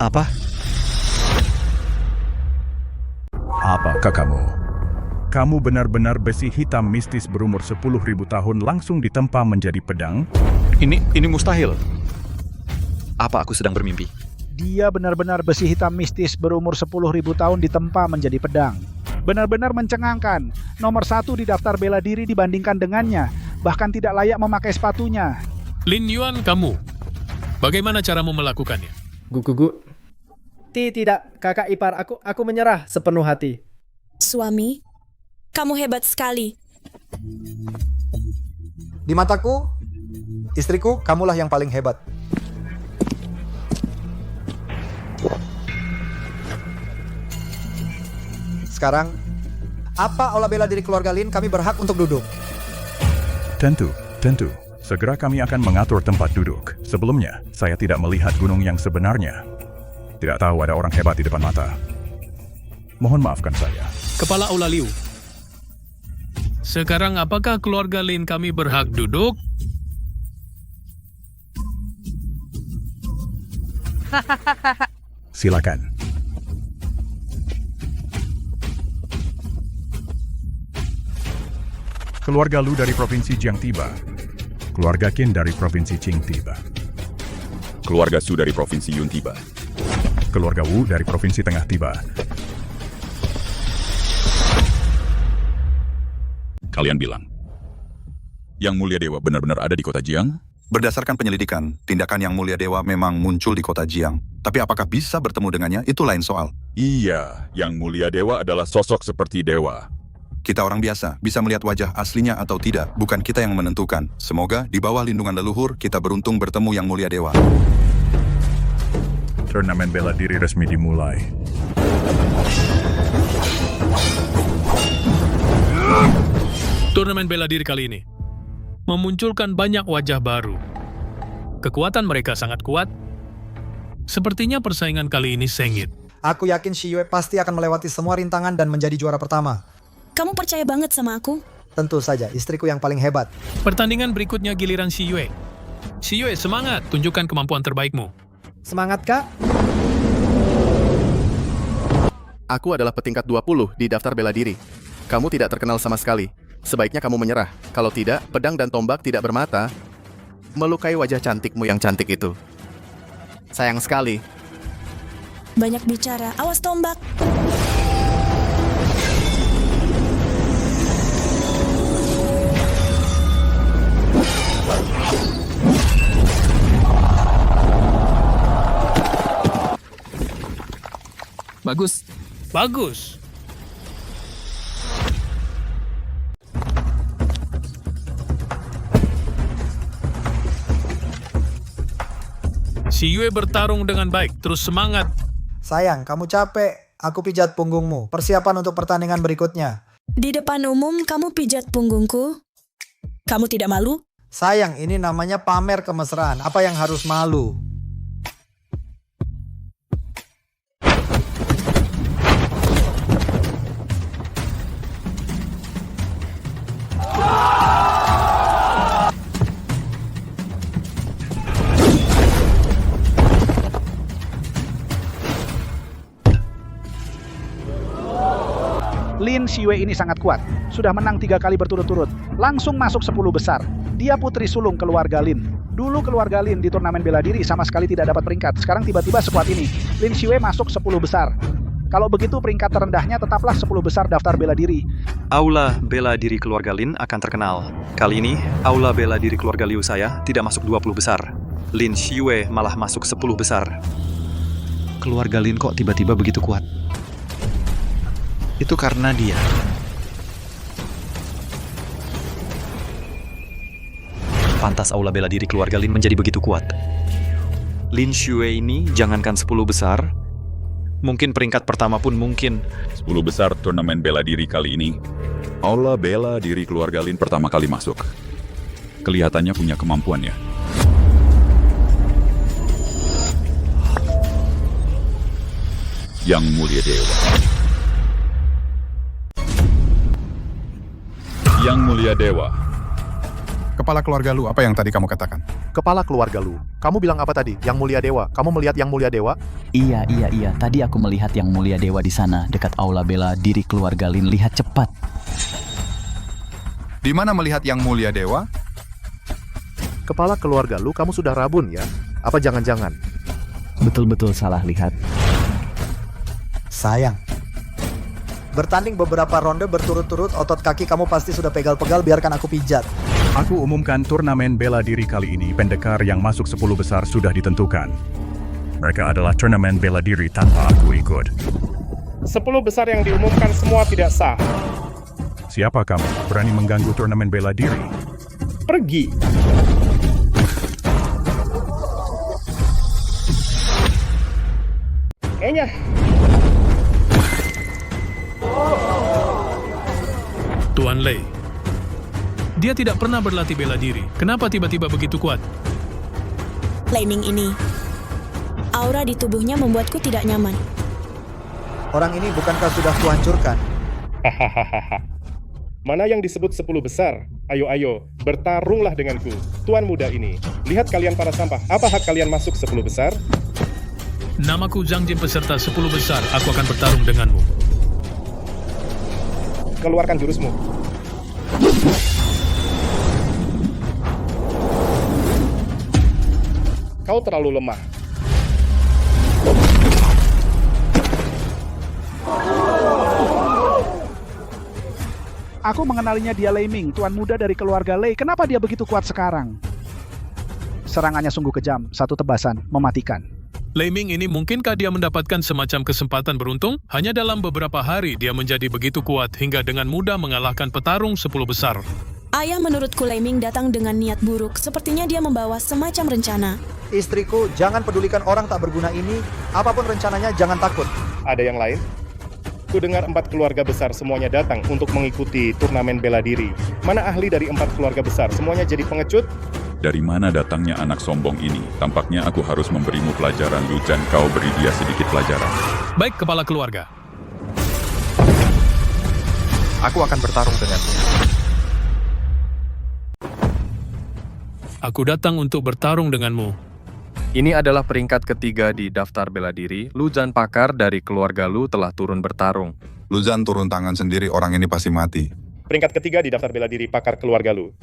Apa? Apakah kamu? Kamu benar-benar besi hitam mistis berumur 10.000 tahun langsung ditempa menjadi pedang? Ini mustahil. Apa aku sedang bermimpi? Dia benar-benar besi hitam mistis berumur 10.000 tahun ditempa menjadi pedang. Benar-benar mencengangkan. Nomor 1 di daftar bela diri dibandingkan dengannya. Bahkan tidak layak memakai sepatunya. Lin Yuan, kamu. Bagaimana caramu melakukannya? Tidak, kakak ipar aku menyerah sepenuh hati. Suami, kamu hebat sekali. Di mataku, istriku, kamulah yang paling hebat. Sekarang, apa aula bela diri keluarga Lin kami berhak untuk duduk? Tentu. Segera kami akan mengatur tempat duduk. Sebelumnya, saya tidak melihat gunung yang sebenarnya. Tidak tahu ada orang hebat di depan mata. Mohon maafkan saya. Kepala Aula Liu. Sekarang apakah keluarga Lin kami berhak duduk? Silakan. Keluarga Lu dari Provinsi Jiang tiba. Keluarga Qin dari Provinsi Qing tiba. Keluarga Su dari Provinsi Yun tiba. Keluarga Wu dari Provinsi Tengah tiba. Kalian bilang, Yang Mulia Dewa benar-benar ada di kota Jiang? Berdasarkan penyelidikan, tindakan Yang Mulia Dewa memang muncul di kota Jiang. Tapi apakah bisa bertemu dengannya, itu lain soal. Iya, Yang Mulia Dewa adalah sosok seperti dewa. Kita orang biasa, bisa melihat wajah aslinya atau tidak, bukan kita yang menentukan. Semoga di bawah lindungan leluhur, kita beruntung bertemu Yang Mulia Dewa. Turnamen bela diri resmi dimulai. Turnamen bela diri kali ini memunculkan banyak wajah baru. Kekuatan mereka sangat kuat. Sepertinya persaingan kali ini sengit. Aku yakin Shi Yue pasti akan melewati semua rintangan dan menjadi juara pertama. Kamu percaya banget sama aku? Tentu saja, istriku yang paling hebat. Pertandingan berikutnya giliran Shi Yue. Shi Yue, semangat, tunjukkan kemampuan terbaikmu. Semangat, Kak. Aku adalah petingkat 20 di daftar bela diri. Kamu tidak terkenal sama sekali. Sebaiknya kamu menyerah. Kalau tidak, pedang dan tombak tidak bermata. Melukai wajah cantikmu yang cantik itu. Sayang sekali. Banyak bicara, awas tombak. Bagus. Shi Yue bertarung dengan baik, terus semangat. Sayang, kamu capek. Aku pijat punggungmu. Persiapan untuk pertandingan berikutnya. Di depan umum, kamu pijat punggungku. Kamu tidak malu? Sayang, ini namanya pamer kemesraan. Apa yang harus malu? Lin Shi Yue ini sangat kuat. Sudah menang 3 kali berturut-turut. Langsung masuk 10 besar. Dia putri sulung keluarga Lin. Dulu keluarga Lin di turnamen bela diri sama sekali tidak dapat peringkat. Sekarang tiba-tiba sekuat ini. Lin Shi Yue masuk 10 besar. Kalau begitu peringkat terendahnya tetaplah 10 besar daftar bela diri. Aula bela diri keluarga Lin akan terkenal. Kali ini, aula bela diri keluarga Liu saya tidak masuk 20 besar. Lin Xiyue malah masuk 10 besar. Keluarga Lin kok tiba-tiba begitu kuat? Itu karena dia. Pantas aula bela diri keluarga Lin menjadi begitu kuat. Lin Xiyue ini jangankan 10 besar, mungkin peringkat pertama pun mungkin. 10 besar turnamen bela diri kali ini. Aula bela diri keluarga Lin pertama kali masuk. Kelihatannya punya kemampuan ya. Yang Mulia Dewa. Yang Mulia Dewa. Kepala keluarga Lu, apa yang tadi kamu katakan? Kepala keluarga Lu. Kamu bilang apa tadi? Yang Mulia Dewa. Kamu melihat Yang Mulia Dewa? Iya. Tadi aku melihat Yang Mulia Dewa di sana, dekat aula bela diri keluarga Lin. Lihat cepat. Di mana melihat Yang Mulia Dewa? Kepala keluarga Lu, kamu sudah rabun ya? Apa jangan-jangan? Betul-betul salah lihat. Sayang. Bertanding beberapa ronde berturut-turut, otot kaki kamu pasti sudah pegal-pegal, biarkan aku pijat. Aku umumkan turnamen bela diri kali ini, pendekar yang masuk 10 besar sudah ditentukan. Mereka adalah turnamen bela diri tanpa aku ikut. 10 besar yang diumumkan semua tidak sah. Siapa kamu? Berani mengganggu turnamen bela diri? Pergi. Kayaknya. Tuan Lei, dia tidak pernah berlatih bela diri. Kenapa tiba-tiba begitu kuat? Lei Ming ini, aura di tubuhnya membuatku tidak nyaman. Orang ini bukankah sudah kuhancurkan? Hahaha. Mana yang disebut 10 besar? Ayo, bertarunglah denganku. Tuan muda ini, lihat kalian para sampah. Apa hak kalian masuk 10 besar? Namaku Zhang Jin, peserta 10 besar. Aku akan bertarung denganmu. Keluarkan jurusmu. Kau terlalu lemah. Aku mengenalinya, dia Lei Ming, tuan muda dari keluarga Lei. Kenapa dia begitu kuat sekarang? Serangannya sungguh kejam, satu tebasan, mematikan. Lei Ming ini mungkinkah dia mendapatkan semacam kesempatan beruntung? Hanya dalam beberapa hari dia menjadi begitu kuat hingga dengan mudah mengalahkan petarung 10 besar. Ayah menurutku Lei Ming datang dengan niat buruk. Sepertinya dia membawa semacam rencana. Istriku, jangan pedulikan orang tak berguna ini. Apapun rencananya, jangan takut. Ada yang lain? Ku dengar 4 keluarga besar semuanya datang untuk mengikuti turnamen bela diri. Mana ahli dari 4 keluarga besar? Semuanya jadi pengecut? Dari mana datangnya anak sombong ini? Tampaknya aku harus memberimu pelajaran, Lu, dan kau beri dia sedikit pelajaran. Baik, kepala keluarga. Aku akan bertarung denganmu. Aku datang untuk bertarung denganmu. Ini adalah peringkat ketiga di daftar bela diri. Lu Zhan, pakar dari keluarga Lu, telah turun bertarung. Lu Zhan turun tangan sendiri, orang ini pasti mati. Peringkat ketiga di daftar bela diri pakar keluarga Lu.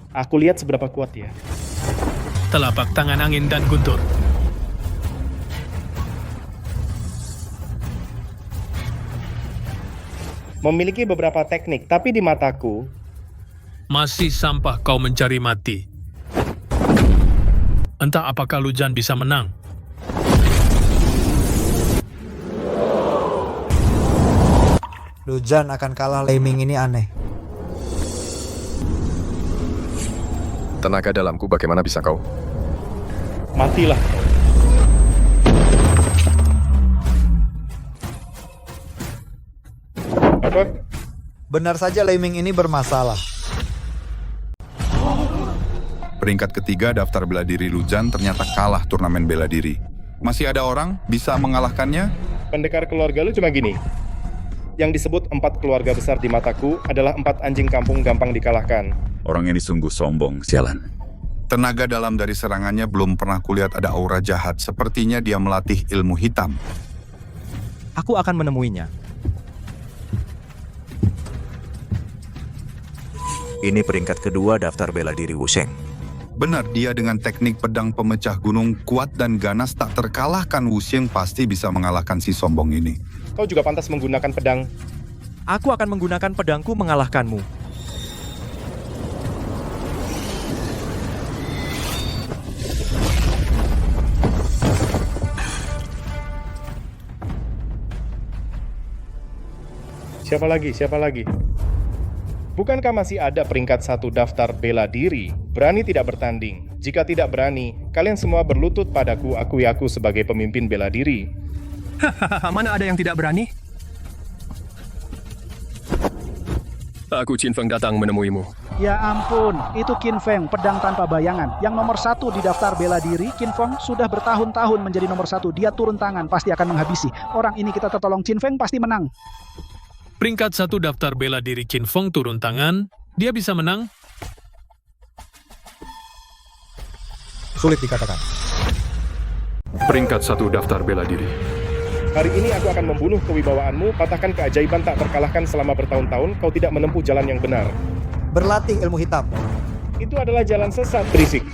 Aku lihat seberapa kuat ya. Telapak tangan angin dan guntur. Memiliki beberapa teknik, tapi di mataku... Masih sampah kau mencari mati. Entah apakah Lu Zhan bisa menang. Lu Zhan akan kalah, Lei Ming ini aneh. Tenaga dalamku, bagaimana bisa kau? Matilah. Apa? Benar saja Lei Ming ini bermasalah. Peringkat ketiga daftar bela diri Lu Zhan ternyata kalah turnamen bela diri. Masih ada orang bisa mengalahkannya? Pendekar keluarga Lu cuma gini. Yang disebut 4 keluarga besar di mataku adalah 4 anjing kampung gampang dikalahkan. Orang ini sungguh sombong, sialan. Tenaga dalam dari serangannya belum pernah kulihat ada aura jahat. Sepertinya dia melatih ilmu hitam. Aku akan menemuinya. Ini peringkat kedua daftar bela diri Wusheng. Benar, dia dengan teknik pedang pemecah gunung kuat dan ganas tak terkalahkan. Wusheng pasti bisa mengalahkan si sombong ini. Kau juga pantas menggunakan pedang. Aku akan menggunakan pedangku mengalahkanmu. Siapa lagi? Siapa lagi? Bukankah masih ada peringkat 1 daftar bela diri? Berani tidak bertanding. Jika tidak berani, kalian semua berlutut padaku, akui aku sebagai pemimpin bela diri. Mana ada yang tidak berani? Aku Qin Feng datang menemuimu. Ya ampun, itu Qin Feng, pedang tanpa bayangan. Yang nomor 1 di daftar bela diri, Qin Feng sudah bertahun-tahun menjadi nomor 1. Dia turun tangan, pasti akan menghabisi. Orang ini kita tertolong, Qin Feng pasti menang. Peringkat 1 daftar bela diri Qin Feng turun tangan. Dia bisa menang? Sulit dikatakan. Peringkat 1 daftar bela diri. Hari ini aku akan membunuh kewibawaanmu, patahkan keajaiban tak terkalahkan selama bertahun-tahun, kau tidak menempuh jalan yang benar. Berlatih ilmu hitam. Itu adalah jalan sesat, berisik.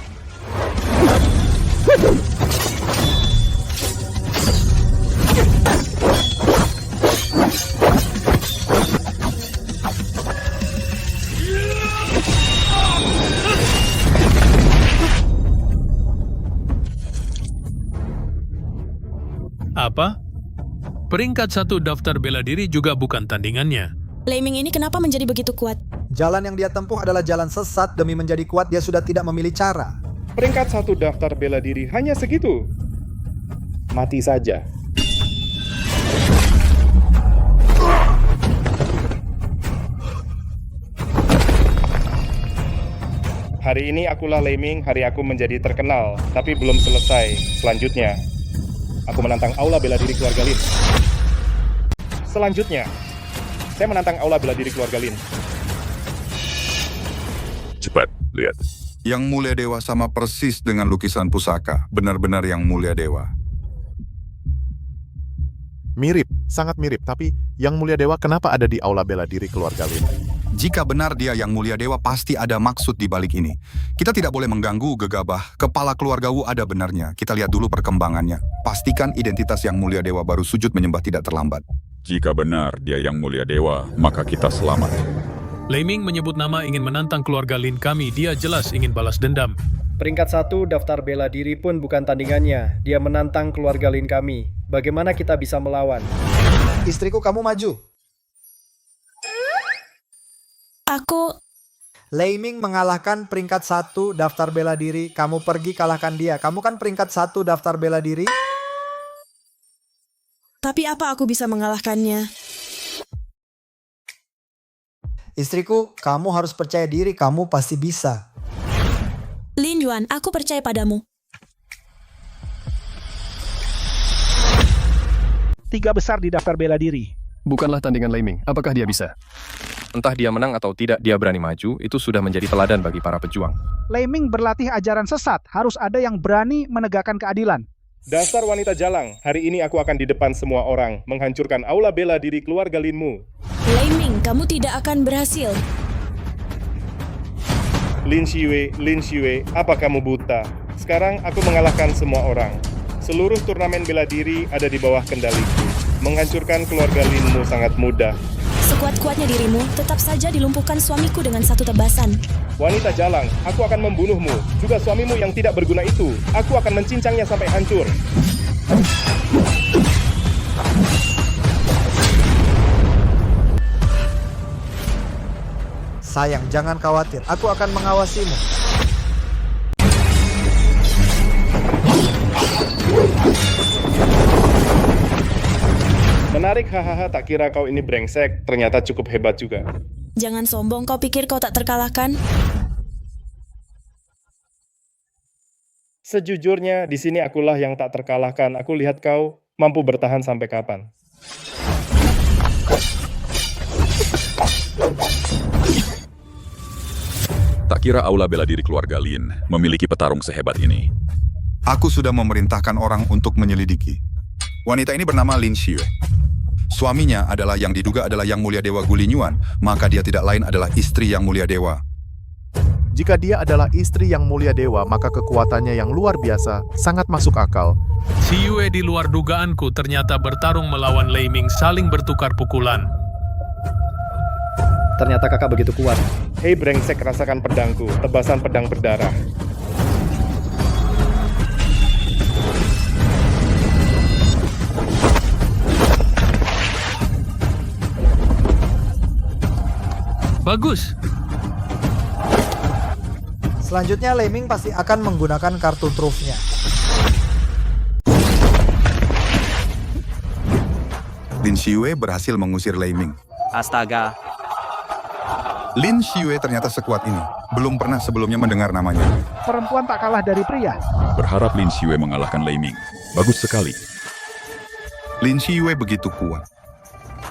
Apa? Peringkat 1 daftar bela diri juga bukan tandingannya. Lei Ming ini kenapa menjadi begitu kuat? Jalan yang dia tempuh adalah jalan sesat. Demi menjadi kuat, dia sudah tidak memilih cara. Peringkat 1 daftar bela diri hanya segitu. Mati saja. Hari ini akulah Lei Ming, hari aku menjadi terkenal, tapi belum selesai. Selanjutnya, aku menantang Aula Bela Diri Keluarga Lin. Selanjutnya, saya menantang Aula Bela Diri Keluarga Lin. Cepat, lihat. Yang Mulia Dewa sama persis dengan lukisan pusaka. Benar-benar Yang Mulia Dewa. Mirip, sangat mirip. Tapi Yang Mulia Dewa kenapa ada di Aula Bela Diri Keluarga Lin? Jika benar dia Yang Mulia Dewa, pasti ada maksud di balik ini. Kita tidak boleh mengganggu, gegabah. Kepala keluarga Wu ada benarnya. Kita lihat dulu perkembangannya. Pastikan identitas Yang Mulia Dewa baru sujud menyembah tidak terlambat. Jika benar dia Yang Mulia Dewa, maka kita selamat. Lei Ming menyebut nama ingin menantang keluarga Lin kami. Dia jelas ingin balas dendam. Peringkat 1 daftar bela diri pun bukan tandingannya. Dia menantang keluarga Lin kami. Bagaimana kita bisa melawan? Istriku, kamu maju. Aku... Lei Ming mengalahkan peringkat 1 daftar bela diri. Kamu pergi kalahkan dia. Kamu kan peringkat 1 daftar bela diri. Tapi apa aku bisa mengalahkannya? Istriku, kamu harus percaya diri. Kamu pasti bisa. Lin Yuan, aku percaya padamu. 3 besar di daftar bela diri. Bukanlah tandingan Lei Ming. Apakah dia bisa? Entah dia menang atau tidak, dia berani maju. Itu sudah menjadi teladan bagi para pejuang. Lei Ming berlatih ajaran sesat. Harus ada yang berani menegakkan keadilan. Dasar wanita jalang, hari ini aku akan di depan semua orang, menghancurkan Aula Bela Diri Keluarga Linmu. Lei Ming, kamu tidak akan berhasil. Lin Xue, apa kamu buta? Sekarang aku mengalahkan semua orang. Seluruh turnamen bela diri ada di bawah kendaliku. Menghancurkan keluarga Linmu sangat mudah. Sekuat-kuatnya dirimu, tetap saja dilumpuhkan suamiku dengan satu tebasan. Wanita jalang, aku akan membunuhmu. Juga suamimu yang tidak berguna itu. Aku akan mencincangnya sampai hancur. Sayang, jangan khawatir. Aku akan mengawasimu. Menarik, hahaha, tak kira kau ini brengsek. Ternyata cukup hebat juga. Jangan sombong, kau pikir kau tak terkalahkan? Sejujurnya, di sini akulah yang tak terkalahkan. Aku lihat kau mampu bertahan sampai kapan. Tak kira Aula Bela Diri Keluarga Lin memiliki petarung sehebat ini. Aku sudah memerintahkan orang untuk menyelidiki. Wanita ini bernama Lin Xue. Suaminya adalah yang diduga adalah Yang Mulia Dewa Gulinyuan, maka dia tidak lain adalah istri Yang Mulia Dewa. Jika dia adalah istri yang mulia dewa, maka kekuatannya yang luar biasa sangat masuk akal. Si Yue di luar dugaanku ternyata bertarung melawan Lei Ming saling bertukar pukulan. Ternyata kakak begitu kuat. Hei brengsek, rasakan pedangku, tebasan pedang berdarah. Bagus. Selanjutnya Lei Ming pasti akan menggunakan kartu trufnya. Lin Xiue berhasil mengusir Lei Ming. Astaga. Lin Xiue ternyata sekuat ini. Belum pernah sebelumnya mendengar namanya. Perempuan tak kalah dari pria. Berharap Lin Xiue mengalahkan Lei Ming. Bagus sekali. Lin Xiue begitu kuat.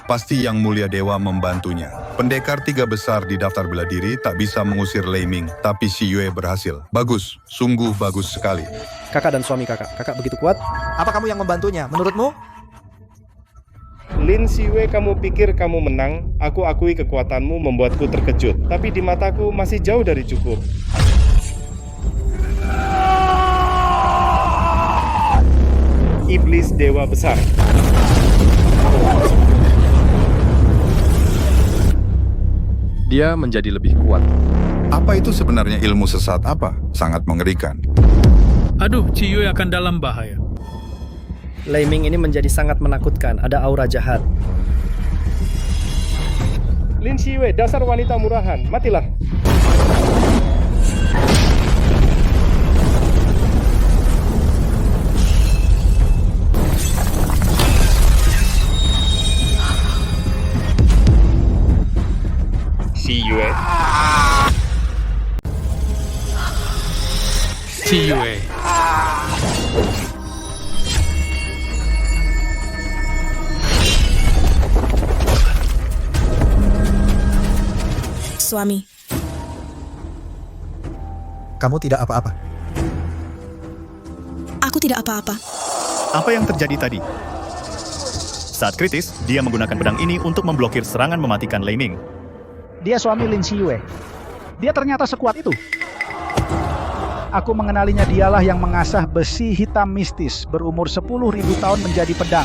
Pasti Yang Mulia Dewa membantunya. Pendekar 3 besar di daftar bela diri tak bisa mengusir Lei Ming, tapi Xiue berhasil. Bagus, sungguh bagus sekali. Kakak dan suami kakak begitu kuat? Apa kamu yang membantunya? Menurutmu? Lin Xiue, kamu pikir kamu menang? Aku akui kekuatanmu membuatku terkejut, tapi di mataku masih jauh dari cukup. Iblis Dewa Besar. Dia menjadi lebih kuat. Apa itu sebenarnya ilmu sesat apa? Sangat mengerikan. Aduh, Ci Yue akan dalam bahaya. Lei Ming ini menjadi sangat menakutkan, ada aura jahat. Lin Xiue, dasar wanita murahan, matilah. Xiue. Xiue. Suami. Kamu tidak apa-apa. Aku tidak apa-apa. Apa yang terjadi tadi? Saat kritis, dia menggunakan pedang ini untuk memblokir serangan mematikan Lei Ming. Dia suami Lin Xiue. Dia ternyata sekuat itu. Aku mengenalinya, dialah yang mengasah besi hitam mistis berumur 10.000 tahun menjadi pedang.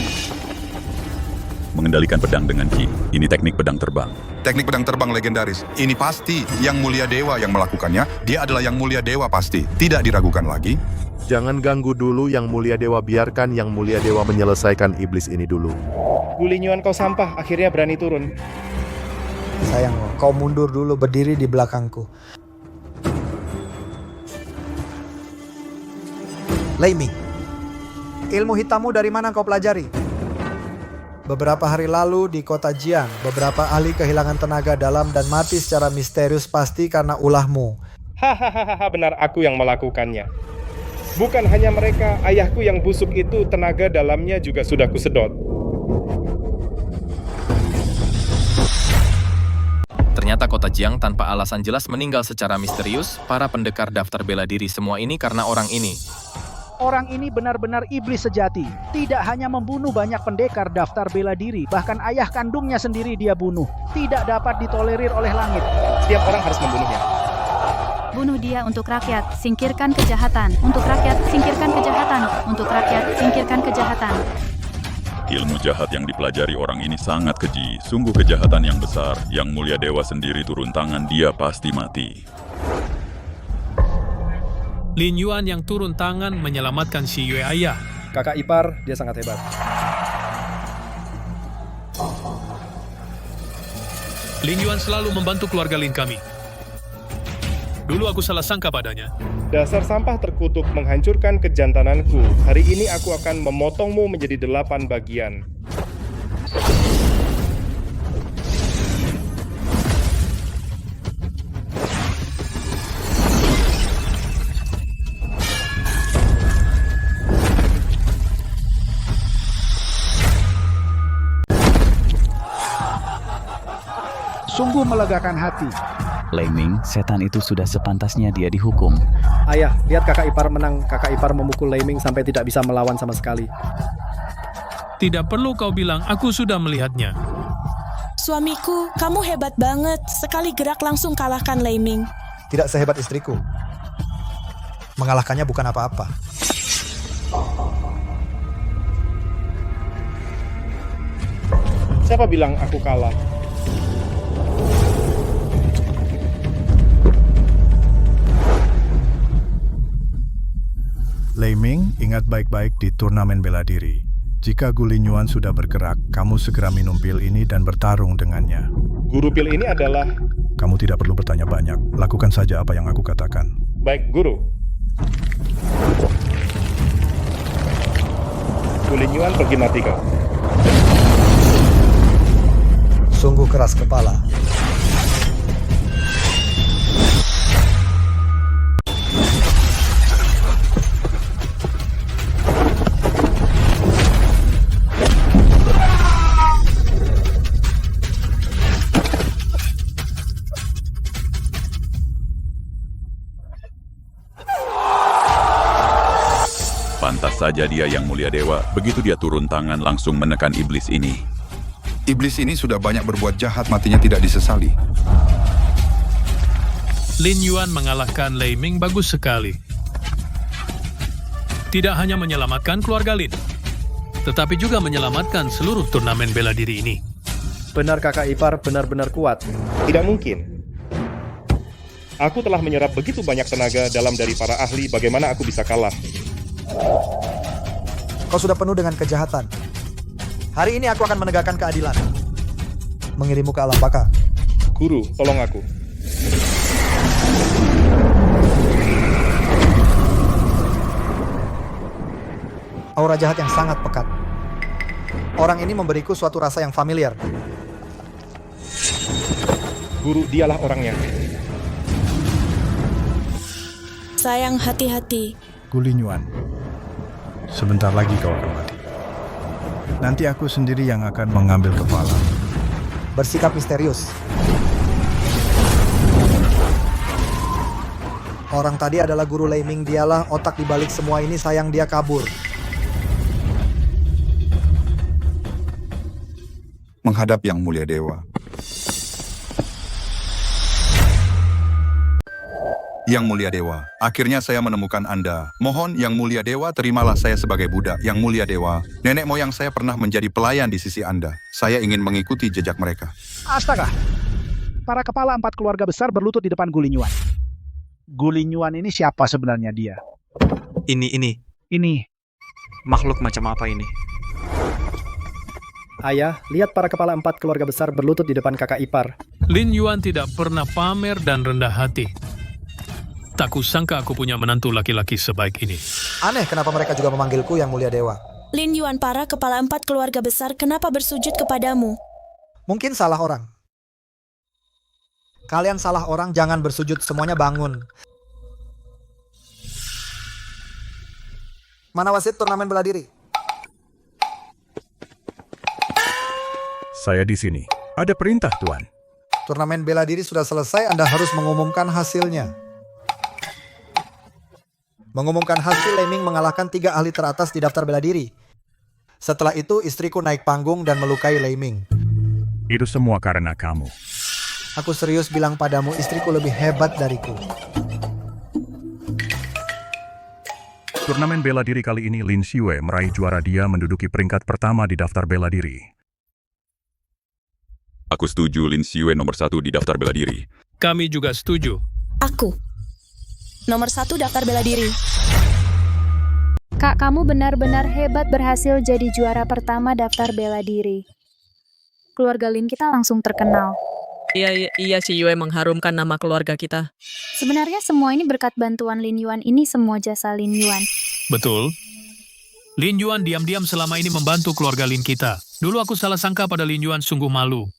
Mengendalikan pedang dengan Ki. Ini teknik pedang terbang. Teknik pedang terbang legendaris. Ini pasti Yang Mulia Dewa yang melakukannya. Dia adalah Yang Mulia Dewa pasti. Tidak diragukan lagi. Jangan ganggu dulu Yang Mulia Dewa, biarkan Yang Mulia Dewa menyelesaikan iblis ini dulu. Gulinyuan kau sampah, akhirnya berani turun. Sayang, kau mundur dulu, berdiri di belakangku. Lei Ming, ilmu hitammu dari mana kau pelajari? Beberapa hari lalu di kota Jiang, beberapa ahli kehilangan tenaga dalam dan mati secara misterius, pasti karena ulahmu. Hahaha, benar, aku yang melakukannya. Bukan hanya mereka, ayahku yang busuk itu tenaga dalamnya juga sudah kusedot. Ternyata kota Jiang tanpa alasan jelas meninggal secara misterius. Para pendekar daftar bela diri semua ini karena orang ini. Orang ini benar-benar iblis sejati. Tidak hanya membunuh banyak pendekar daftar bela diri, bahkan ayah kandungnya sendiri dia bunuh. Tidak dapat ditolerir oleh langit. Setiap orang harus membunuhnya. Bunuh dia untuk rakyat, singkirkan kejahatan. Untuk rakyat, singkirkan kejahatan. Untuk rakyat, singkirkan kejahatan. Ilmu jahat yang dipelajari orang ini sangat keji. Sungguh kejahatan yang besar. Yang Mulia Dewa sendiri turun tangan, dia pasti mati. Lin Yuan yang turun tangan menyelamatkan Xiue ayah. Kakak ipar, dia sangat hebat. Lin Yuan selalu membantu keluarga Lin kami. Dulu aku salah sangka padanya. Dasar sampah terkutuk menghancurkan kejantananku. Hari ini aku akan memotongmu menjadi 8 bagian. Sungguh melegakan hati. Lei Ming, setan itu sudah sepantasnya dia dihukum. Ayah, lihat kakak ipar menang. Kakak ipar memukul Lei Ming sampai tidak bisa melawan sama sekali. Tidak perlu kau bilang, aku sudah melihatnya. Suamiku, kamu hebat banget. Sekali gerak langsung kalahkan Lei Ming. Tidak sehebat istriku. Mengalahkannya bukan apa-apa. Siapa bilang aku kalah? Lei Ming, ingat baik-baik di turnamen bela diri. Jika Gu Lingyuan sudah bergerak, kamu segera minum pil ini dan bertarung dengannya. Guru pil ini adalah... Kamu tidak perlu bertanya banyak. Lakukan saja apa yang aku katakan. Baik, Guru. Gu Lingyuan pergi mati kau. Sungguh keras kepala. Pantas saja dia yang mulia dewa, begitu dia turun tangan langsung menekan iblis ini. Iblis ini sudah banyak berbuat jahat, matinya tidak disesali. Lin Yuan mengalahkan Lei Ming bagus sekali. Tidak hanya menyelamatkan keluarga Lin, tetapi juga menyelamatkan seluruh turnamen bela diri ini. Benar kakak ipar, benar-benar kuat. Tidak mungkin. Aku telah menyerap begitu banyak tenaga dalam dari para ahli, bagaimana aku bisa kalah? Kau sudah penuh dengan kejahatan. Hari ini aku akan menegakkan keadilan. Mengirimmu ke alam baka. Guru, tolong aku. Aura jahat yang sangat pekat. Orang ini memberiku suatu rasa yang familiar. Guru, dialah orangnya. Sayang, hati-hati. Gu Lingyuan, sebentar lagi kau akan mati. Nanti aku sendiri yang akan mengambil kepala. Bersikap misterius. Orang tadi adalah Guru Lei Ming, dialah otak di balik semua ini, sayang dia kabur. Menghadap Yang Mulia Dewa. Yang Mulia Dewa, akhirnya saya menemukan Anda. Mohon Yang Mulia Dewa, terimalah saya sebagai budak. Yang Mulia Dewa, nenek moyang saya pernah menjadi pelayan di sisi Anda. Saya ingin mengikuti jejak mereka. Astaga! Para kepala 4 keluarga besar berlutut di depan Gu Lingyuan. Gu Lingyuan ini siapa sebenarnya dia? Ini. Makhluk macam apa ini? Ayah, lihat para kepala 4 keluarga besar berlutut di depan kakak ipar. Lin Yuan tidak pernah pamer dan rendah hati. Tak kusangka aku punya menantu laki-laki sebaik ini. Aneh kenapa mereka juga memanggilku Yang Mulia Dewa. Lin Yuan, para kepala 4 keluarga besar, kenapa bersujud kepadamu? Mungkin salah orang. Kalian salah orang, jangan bersujud, semuanya bangun. Mana wasit turnamen bela diri? Saya di sini. Ada perintah, Tuan. Turnamen bela diri sudah selesai, Anda harus mengumumkan hasilnya. Mengumumkan hasil, Lei Ming mengalahkan 3 ahli teratas di daftar bela diri. Setelah itu, istriku naik panggung dan melukai Lei Ming. Itu semua karena kamu. Aku serius bilang padamu, istriku lebih hebat dariku. Turnamen bela diri kali ini Lin Xue meraih juara, dia menduduki peringkat pertama di daftar bela diri. Aku setuju Lin Xue nomor 1 di daftar bela diri. Kami juga setuju. Aku. Nomor 1 daftar bela diri. Kak, kamu benar-benar hebat berhasil jadi juara pertama daftar bela diri. Keluarga Lin kita langsung terkenal. Iya, si Yue mengharumkan nama keluarga kita. Sebenarnya semua ini berkat bantuan Lin Yuan, ini semua jasa Lin Yuan. Betul. Lin Yuan diam-diam selama ini membantu keluarga Lin kita. Dulu aku salah sangka pada Lin Yuan, sungguh malu.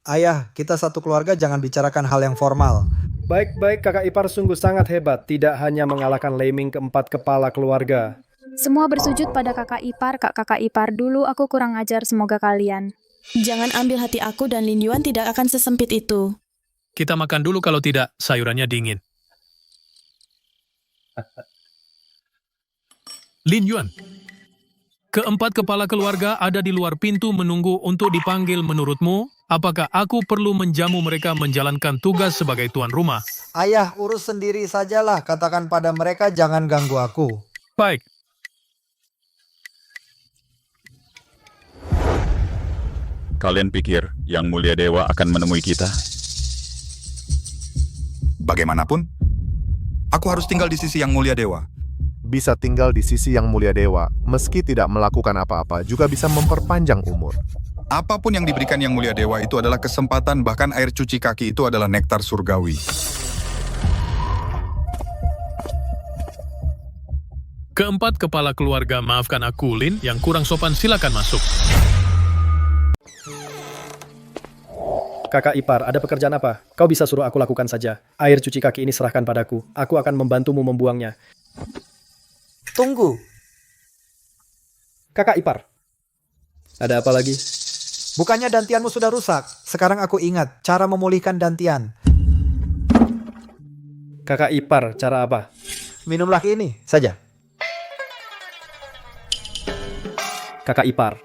Ayah, kita satu keluarga, jangan bicarakan hal yang formal. Baik-baik, kakak ipar sungguh sangat hebat. Tidak hanya mengalahkan Lei Ming ke-4 kepala keluarga. Semua bersujud pada kakak ipar. Kakak ipar, dulu aku kurang ajar, semoga kalian. Jangan ambil hati aku dan Lin Yuan tidak akan sesempit itu. Kita makan dulu, kalau tidak, sayurannya dingin. Lin Yuan, ke-4 kepala keluarga ada di luar pintu menunggu untuk dipanggil. Menurutmu, Apakah aku perlu menjamu mereka menjalankan tugas sebagai tuan rumah? Ayah, urus sendiri sajalah. Katakan pada mereka jangan ganggu aku. Baik. Kalian pikir Yang Mulia Dewa akan menemui kita? Bagaimanapun, aku harus tinggal di sisi Yang Mulia Dewa. Bisa tinggal di sisi Yang Mulia Dewa, meski tidak melakukan apa-apa, juga bisa memperpanjang umur. Apapun yang diberikan Yang Mulia Dewa itu adalah kesempatan, bahkan air cuci kaki itu adalah nektar surgawi. Keempat kepala keluarga, maafkan aku, Lin, yang kurang sopan silakan masuk. Kakak ipar, ada pekerjaan apa? Kau bisa suruh aku lakukan saja. Air cuci kaki ini serahkan padaku. Aku akan membantumu membuangnya. Tunggu. Kakak ipar. Ada apa lagi? Bukannya dantianmu sudah rusak? Sekarang aku ingat cara memulihkan dantian. Kakak ipar, cara apa? Minumlah ini saja. Kakak ipar.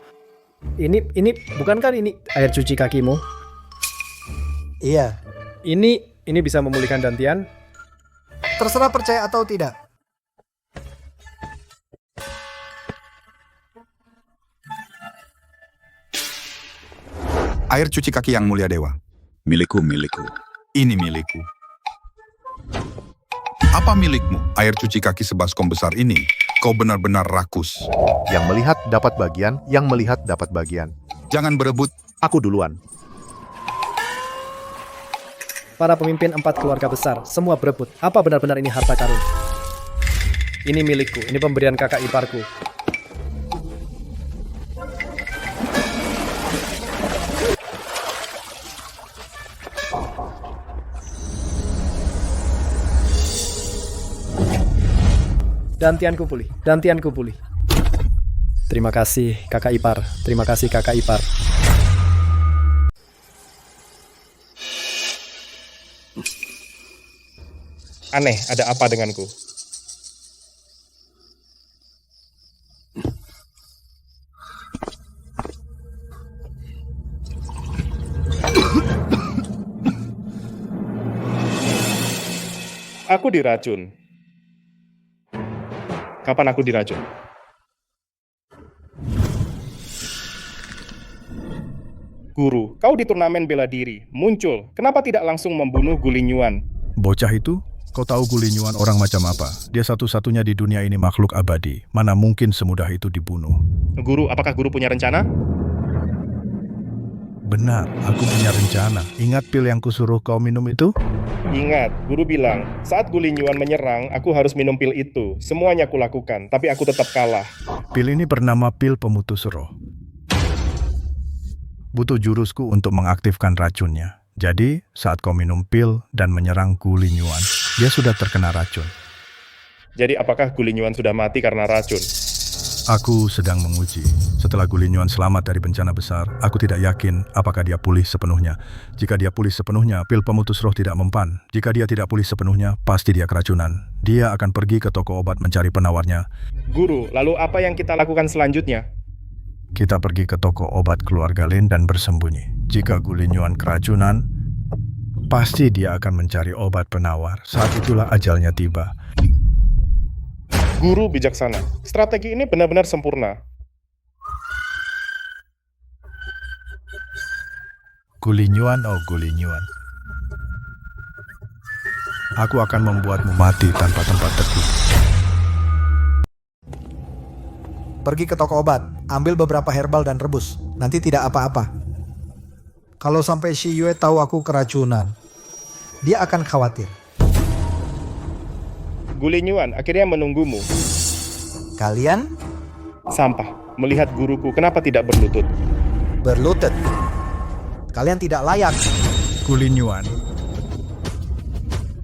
Ini bukankah ini air cuci kakimu? Iya. Ini bisa memulihkan dantian? Terserah percaya atau tidak. Air cuci kaki Yang Mulia Dewa. Milikku. Ini milikku. Apa milikmu? Air cuci kaki sebaskom besar ini. Kau benar-benar rakus. Yang melihat dapat bagian, yang melihat dapat bagian. Jangan berebut. Aku duluan. Para pemimpin 4 keluarga besar, semua berebut. Apa benar-benar ini harta karun? Ini milikku, ini pemberian kakak iparku. Dantianku pulih. Terima kasih kakak ipar, terima kasih kakak ipar. Aneh, ada apa denganku? Aku diracun. Kapan aku diracun? Guru, kau di turnamen bela diri, muncul. Kenapa tidak langsung membunuh Gulinyuan? Bocah itu? Kau tahu Gulinyuan orang macam apa? Dia satu-satunya di dunia ini makhluk abadi. Mana mungkin semudah itu dibunuh? Guru, apakah guru punya rencana? Benar, aku punya rencana. Ingat pil yang kusuruh kau minum itu? Ingat, guru bilang, saat Gulinyuan menyerang, aku harus minum pil itu. Semuanya aku lakukan, tapi aku tetap kalah. Pil ini bernama pil pemutus roh. Butuh jurusku untuk mengaktifkan racunnya. Jadi, saat kau minum pil dan menyerang Gulinyuan, dia sudah terkena racun. Jadi apakah Gulinyuan sudah mati karena racun? Aku sedang menguji. Setelah Gulinyuan selamat dari bencana besar, aku tidak yakin apakah dia pulih sepenuhnya. Jika dia pulih sepenuhnya, pil pemutus roh tidak mempan. Jika dia tidak pulih sepenuhnya, pasti dia keracunan. Dia akan pergi ke toko obat mencari penawarnya. Guru, lalu apa yang kita lakukan selanjutnya? Kita pergi ke toko obat keluarga Lin dan bersembunyi. Jika Gulinyuan keracunan, pasti dia akan mencari obat penawar. Saat itulah ajalnya tiba. Guru bijaksana. Strategi ini benar-benar sempurna. Gulinyuan, oh Gulinyuan. Aku akan membuatmu mati tanpa tempat teduh. Pergi ke toko obat, ambil beberapa herbal dan rebus. Nanti tidak apa-apa. Kalau sampai Shi Yue tahu aku keracunan, dia akan khawatir. Gulinyuan akhirnya menunggumu. Kalian? Sampah. Melihat guruku, kenapa tidak berlutut? Berlutut? Kalian tidak layak. Gulinyuan.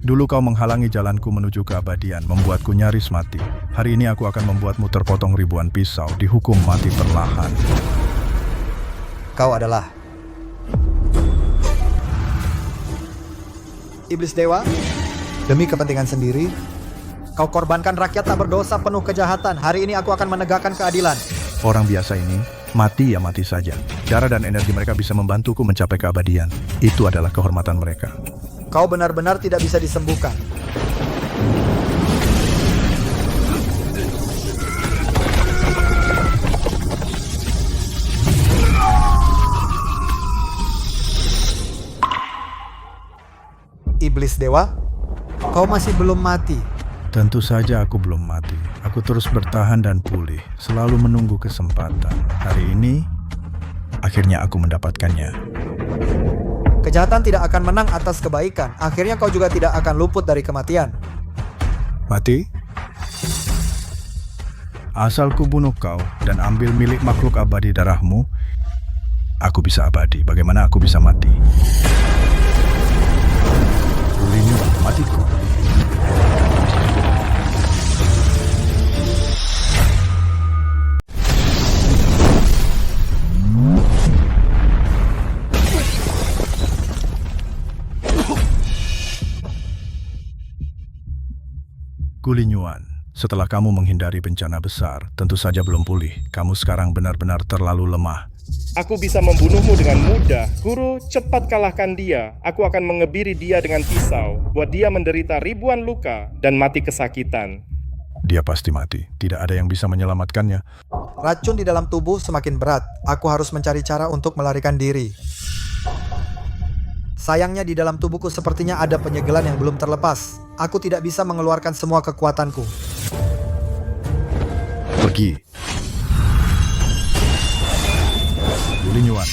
Dulu kau menghalangi jalanku menuju keabadian, membuatku nyaris mati. Hari ini aku akan membuatmu terpotong ribuan pisau, dihukum mati perlahan. Kau adalah iblis dewa. Demi kepentingan sendiri, kau korbankan rakyat tak berdosa penuh kejahatan. Hari ini aku akan menegakkan keadilan. Orang biasa ini Mati ya mati saja. Darah dan energi mereka bisa membantuku mencapai keabadian. Itu adalah kehormatan mereka. Kau benar-benar tidak bisa disembuhkan. Iblis dewa, kau masih belum mati. Tentu saja aku belum mati. Aku terus bertahan dan pulih, selalu menunggu kesempatan. Hari ini, akhirnya aku mendapatkannya. Kejahatan tidak akan menang atas kebaikan. Akhirnya kau juga tidak akan luput dari kematian. Mati? Asal ku bunuh kau dan ambil milik makhluk abadi darahmu, aku bisa abadi. Bagaimana aku bisa mati? Gulinyuan, matiku. Gulinyuan, setelah kamu menghindari bencana besar, tentu saja belum pulih. Kamu sekarang benar-benar terlalu lemah. Aku bisa membunuhmu dengan mudah. Guru, cepat kalahkan dia. Aku akan mengebiri dia dengan pisau, buat dia menderita ribuan luka dan mati kesakitan. Dia pasti mati. Tidak ada yang bisa menyelamatkannya. Racun di dalam tubuh semakin berat. Aku harus mencari cara untuk melarikan diri. Sayangnya di dalam tubuhku sepertinya ada penyegelan yang belum terlepas. Aku tidak bisa mengeluarkan semua kekuatanku. Pergi. Gulinyuan,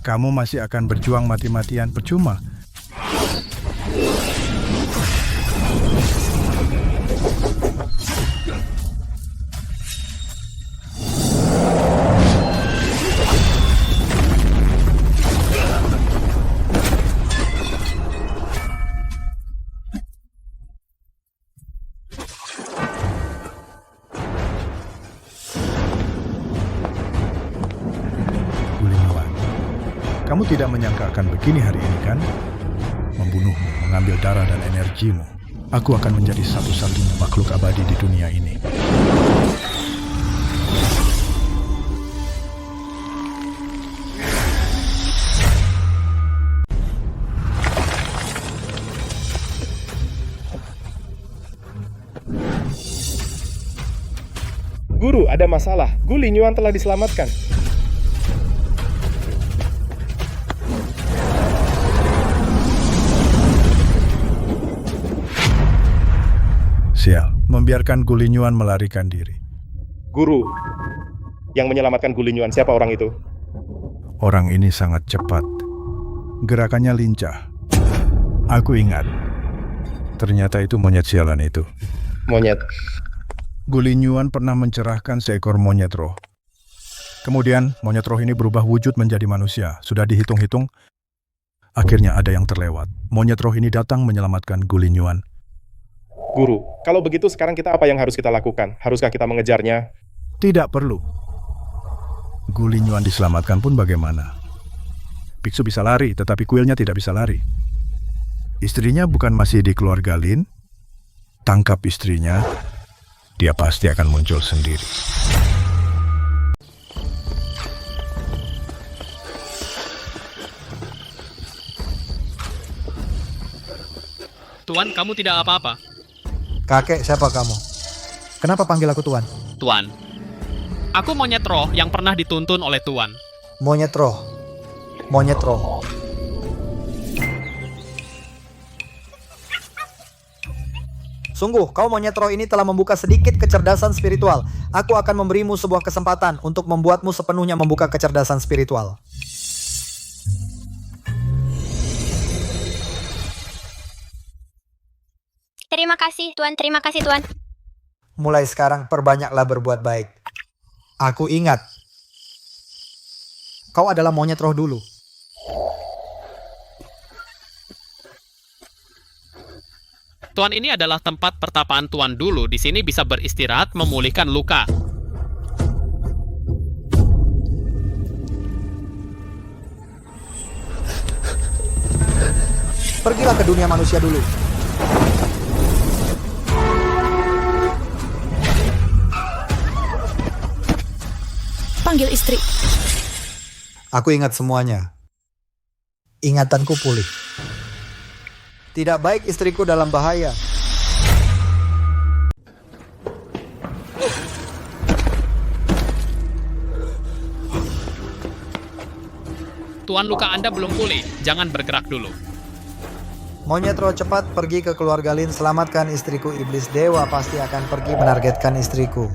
kamu masih akan berjuang mati-matian percuma. Kamu tidak menyangka akan begini hari ini, kan? Membunuhmu, mengambil darah dan energimu. Aku akan menjadi satu-satunya makhluk abadi di dunia ini. Guru, ada masalah. Gulinyuan telah diselamatkan. Sial, membiarkan Gulinyuan melarikan diri. Guru, yang menyelamatkan Gulinyuan, siapa orang itu? Orang ini sangat cepat. Gerakannya lincah. Aku ingat. Ternyata itu monyet sialan itu. Monyet. Gulinyuan pernah mencerahkan seekor monyet roh. Kemudian, monyet roh ini berubah wujud menjadi manusia. Sudah dihitung-hitung, akhirnya ada yang terlewat. Monyet roh ini datang menyelamatkan Gulinyuan. Guru, kalau begitu sekarang kita apa yang harus kita lakukan? Haruskah kita mengejarnya? Tidak perlu. Gulinyuan diselamatkan pun bagaimana? Biksu bisa lari, tetapi kuilnya tidak bisa lari. Istrinya bukan masih di keluarga Lin? Tangkap istrinya, dia pasti akan muncul sendiri. Tuan, kamu tidak apa-apa. Kakek, siapa kamu? Kenapa panggil aku Tuan? Tuan, aku monyet roh yang pernah dituntun oleh Tuan. Monyet roh. Monyet roh. Sungguh, kau monyet roh ini telah membuka sedikit kecerdasan spiritual. Aku akan memberimu sebuah kesempatan untuk membuatmu sepenuhnya membuka kecerdasan spiritual. Terima kasih, Tuan. Terima kasih, Tuan. Mulai sekarang perbanyaklah berbuat baik. Aku ingat. Kau adalah monyet roh dulu. Tuan, ini adalah tempat pertapaan Tuan dulu. Di sini bisa beristirahat, memulihkan luka. Pergilah ke dunia manusia dulu. panggil istri. Aku ingat semuanya. Ingatanku pulih. Tidak baik istriku dalam bahaya. Tuan, luka Anda belum pulih. Jangan bergerak dulu. Monyet roh cepat pergi ke keluarga Lin. Selamatkan istriku. Iblis dewa pasti akan pergi menargetkan istriku.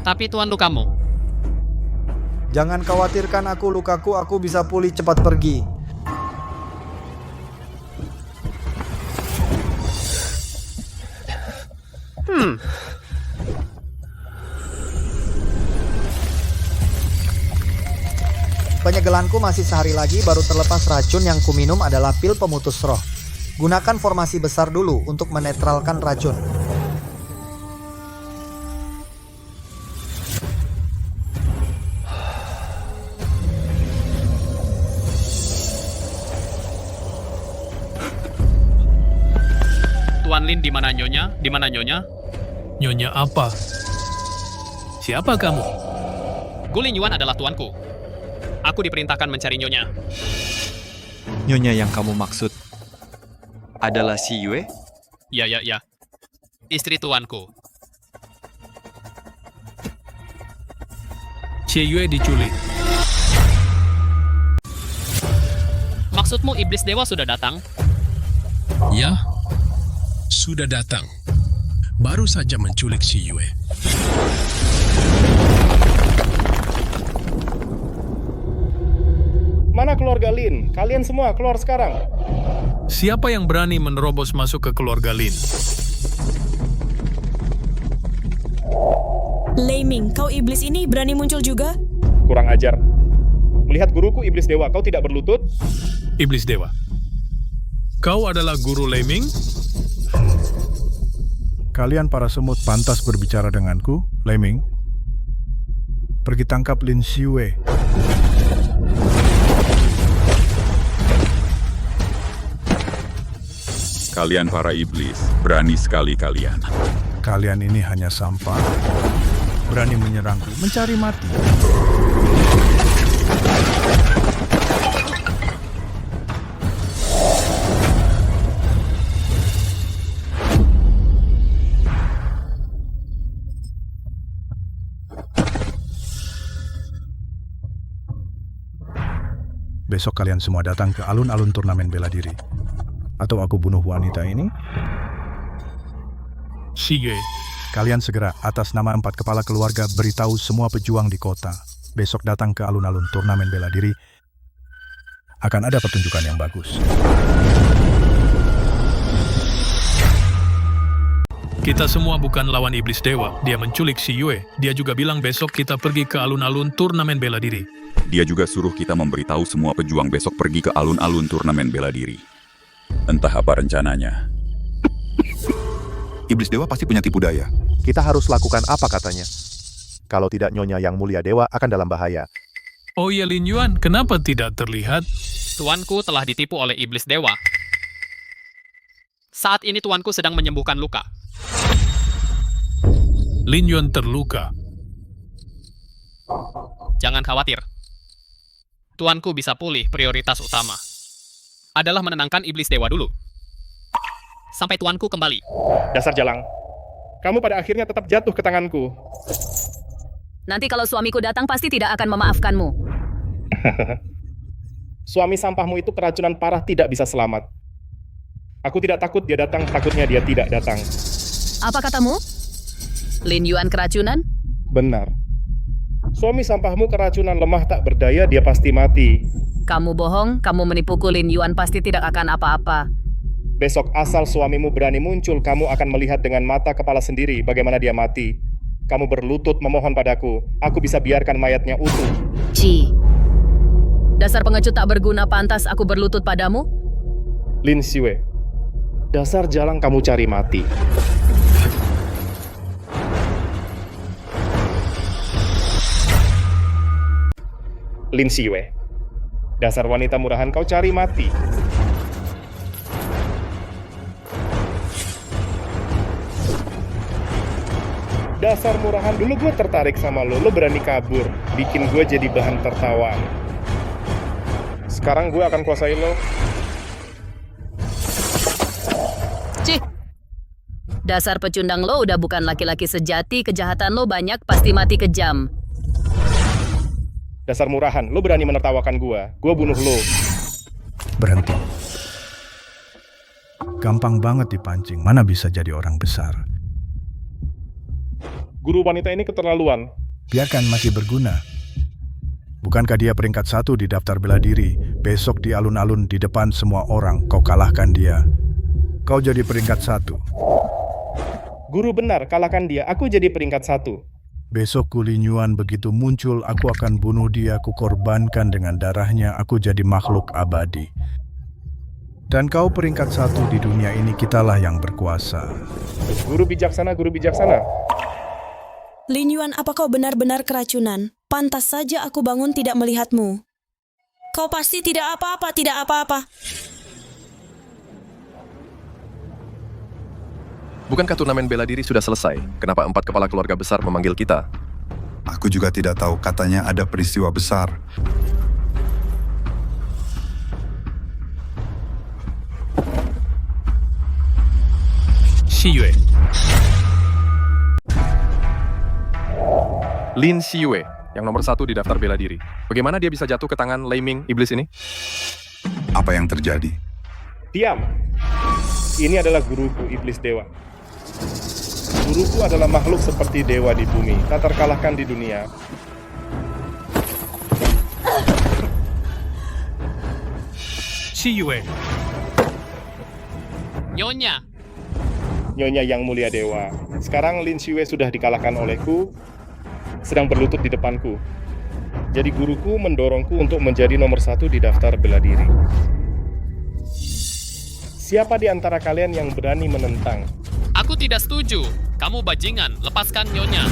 Tapi Tuan, lukamu. Jangan khawatirkan aku, lukaku. Aku bisa pulih, cepat pergi. Penyegelanku masih sehari lagi, baru terlepas racun yang kuminum adalah pil pemutus roh. Gunakan formasi besar dulu untuk menetralkan racun. Tuan Lin, di mana Nyonya? Di mana Nyonya? Nyonya apa? Siapa kamu? Gu Linyuan adalah tuanku. Aku diperintahkan mencari Nyonya. Nyonya yang kamu maksud adalah si Yue? Ya. Istri tuanku. Xie Yue diculik. Maksudmu iblis dewa sudah datang? Ya, sudah datang. Baru saja menculik si Yue. Mana keluarga Lin? Kalian semua keluar sekarang. Siapa yang berani menerobos masuk ke keluarga Lin? Lei Ming, kau iblis ini berani muncul juga? Kurang ajar. Melihat guruku iblis dewa, kau tidak berlutut? Iblis dewa. Kau adalah guru Lei Ming? Kalian para semut pantas berbicara denganku, Lei Ming. Pergi tangkap Lin Xiue. Kalian para iblis, berani sekali kalian. Kalian ini hanya sampah. Berani menyerangku, mencari mati. Besok kalian semua datang ke alun-alun turnamen bela diri. Atau aku bunuh wanita ini? Sige. Kalian segera atas nama 4 kepala keluarga beritahu semua pejuang di kota. Besok datang ke alun-alun turnamen bela diri. Akan ada pertunjukan yang bagus. Kita semua bukan lawan iblis dewa. Dia menculik si Yue. Dia juga bilang besok kita pergi ke alun-alun turnamen bela diri. Dia juga suruh kita memberitahu semua pejuang besok pergi ke alun-alun turnamen bela diri. Entah apa rencananya. Iblis dewa pasti punya tipu daya. Kita harus lakukan apa katanya? Kalau tidak, Nyonya yang mulia dewa akan dalam bahaya. Oh ya, Lin Yuan, kenapa tidak terlihat? Tuanku telah ditipu oleh iblis dewa. Saat ini tuanku sedang menyembuhkan luka. Lin Yuan terluka. Jangan khawatir. Tuanku bisa pulih. Prioritas utama adalah menenangkan iblis dewa dulu. Sampai tuanku kembali. Dasar jalang. Kamu pada akhirnya tetap jatuh ke tanganku. Nanti kalau suamiku datang pasti tidak akan memaafkanmu. Suami sampahmu itu keracunan parah, tidak bisa selamat. Aku tidak takut dia datang, takutnya dia tidak datang. Apa katamu? Lin Yuan keracunan? Benar. Suami sampahmu keracunan, lemah tak berdaya, dia pasti mati. Kamu bohong, kamu menipuku. Lin Yuan pasti tidak akan apa-apa. Besok asal suamimu berani muncul, kamu akan melihat dengan mata kepala sendiri bagaimana dia mati. Kamu berlutut memohon padaku, aku bisa biarkan mayatnya utuh. Ci. Dasar pengecut tak berguna, pantas aku berlutut padamu? Lin Xiue, dasar jalang kamu cari mati. Lin Xiue, dasar wanita murahan kau cari mati. Dasar murahan, dulu gue tertarik sama lo berani kabur. bikin gue jadi bahan tertawaan. Sekarang gue akan kuasai lo. Cih! Dasar pecundang lo udah bukan laki-laki sejati, kejahatan lo banyak, pasti mati kejam. Dasar murahan, lo berani menertawakan gue bunuh lo. Berhenti. Gampang banget dipancing, mana bisa jadi orang besar. Guru wanita ini keterlaluan. Biarkan masih berguna. Bukankah dia peringkat 1 di daftar bela diri? Besok di alun-alun di depan semua orang, kau kalahkan dia. Kau jadi peringkat 1. Guru benar, kalahkan dia. Aku jadi peringkat 1. Besok Gu Linyuan begitu muncul, aku akan bunuh dia, aku korbankan dengan darahnya, aku jadi makhluk abadi. Dan kau peringkat 1 di dunia ini, kitalah yang berkuasa. Guru bijaksana, guru bijaksana. Lin Yuan, apa kau benar-benar keracunan? Pantas saja aku bangun tidak melihatmu. Kau pasti tidak apa-apa, tidak apa-apa. Bukankah turnamen bela diri sudah selesai? Kenapa 4 kepala keluarga besar memanggil kita? Aku juga tidak tahu, katanya ada peristiwa besar. Xi Yue. Lin Xiyue, yang nomor 1 di daftar bela diri. Bagaimana dia bisa jatuh ke tangan Lei Ming, iblis ini? Apa yang terjadi? Diam. Ini adalah guruku, iblis dewa. Guruku adalah makhluk seperti dewa di bumi, tak terkalahkan di dunia. Xi Yue. Nyonya. Nyonya yang mulia dewa. Sekarang Lin Xiyue sudah dikalahkan olehku, sedang berlutut di depanku. Jadi guruku mendorongku untuk menjadi nomor 1 di daftar bela diri. Siapa di antara kalian yang berani menentang? Aku tidak setuju. Kamu bajingan, lepaskan Nyonya.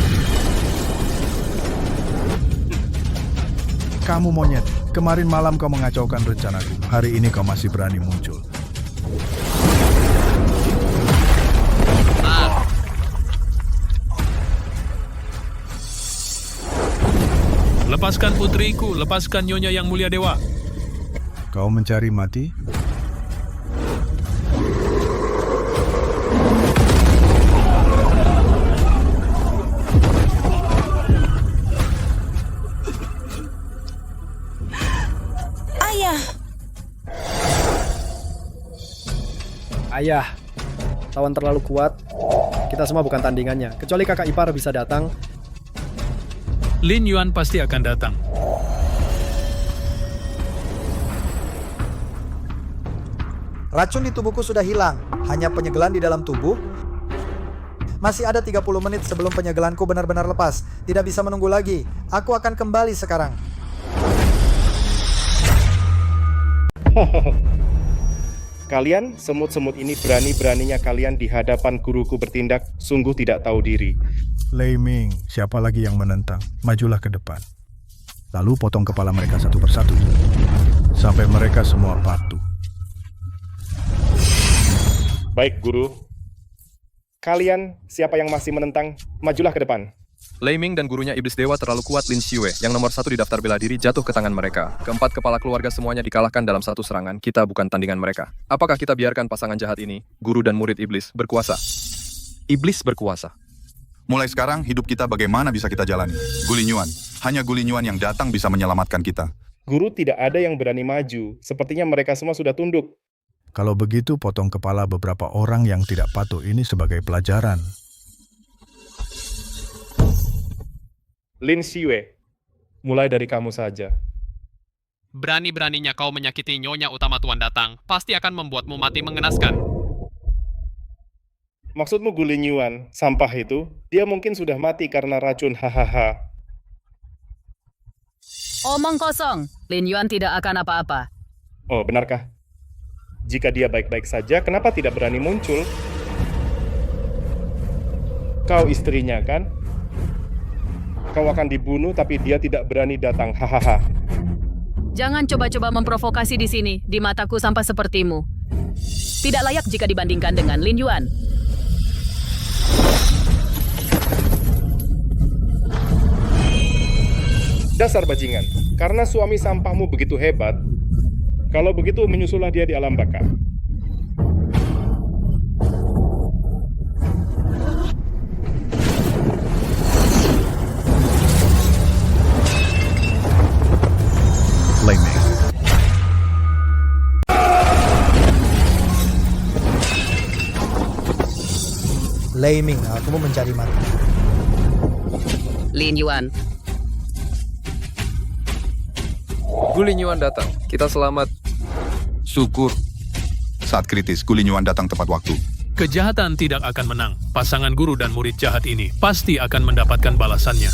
Kamu monyet, kemarin malam kau mengacaukan rencanaku. Hari ini kau masih berani muncul. Lepaskan putriku, lepaskan Nyonya yang mulia dewa. Kau mencari mati? Ayah! Ayah, lawan terlalu kuat. Kita semua bukan tandingannya. Kecuali kakak ipar bisa datang. Lin Yuan pasti akan datang. Racun di tubuhku sudah hilang, hanya penyegelan di dalam tubuh. Masih ada 30 menit sebelum penyegelanku benar-benar lepas. Tidak bisa menunggu lagi. Aku akan kembali sekarang. Kalian, semut-semut ini berani-beraninya kalian di hadapan guruku bertindak, sungguh tidak tahu diri. Lei Ming, siapa lagi yang menentang? Majulah ke depan. Lalu potong kepala mereka satu persatu. Sampai mereka semua patuh. Baik, guru. Kalian, siapa yang masih menentang, majulah ke depan. Lei Ming dan gurunya iblis dewa terlalu kuat. Lin Xiyue, yang nomor 1 di daftar bela diri, jatuh ke tangan mereka. Keempat kepala keluarga semuanya dikalahkan dalam satu serangan. Kita bukan tandingan mereka. Apakah kita biarkan pasangan jahat ini, guru dan murid iblis, berkuasa? Iblis berkuasa. Mulai sekarang, hidup kita bagaimana bisa kita jalani? Gu Linyuan, hanya Gu Linyuan yang datang bisa menyelamatkan kita. Guru tidak ada yang berani maju. Sepertinya mereka semua sudah tunduk. Kalau begitu, potong kepala beberapa orang yang tidak patuh ini sebagai pelajaran. Lin Xiyue, mulai dari kamu saja. Berani-beraninya kau menyakiti Nyonya utama Tuan datang, pasti akan membuatmu mati mengenaskan. Maksudmu Gu Linyuan, sampah itu, dia mungkin sudah mati karena racun, hahaha. Omong kosong, Lin Yuan tidak akan apa-apa. Oh, benarkah? Jika dia baik-baik saja, kenapa tidak berani muncul? Kau istrinya, kan? Kau akan dibunuh, tapi dia tidak berani datang, hahaha. Jangan coba-coba memprovokasi di sini, di mataku sampah sepertimu. Tidak layak jika dibandingkan dengan Lin Yuan. Dasar bajingan, karena suami sampahmu begitu hebat, kalau begitu menyusullah dia di alam baka. Leming. Leming, aku mau mencari mati. Lin Yuan. Gu Linyuan datang. Kita selamat. Syukur. Saat kritis, Gu Linyuan datang tepat waktu. Kejahatan tidak akan menang. Pasangan guru dan murid jahat ini pasti akan mendapatkan balasannya.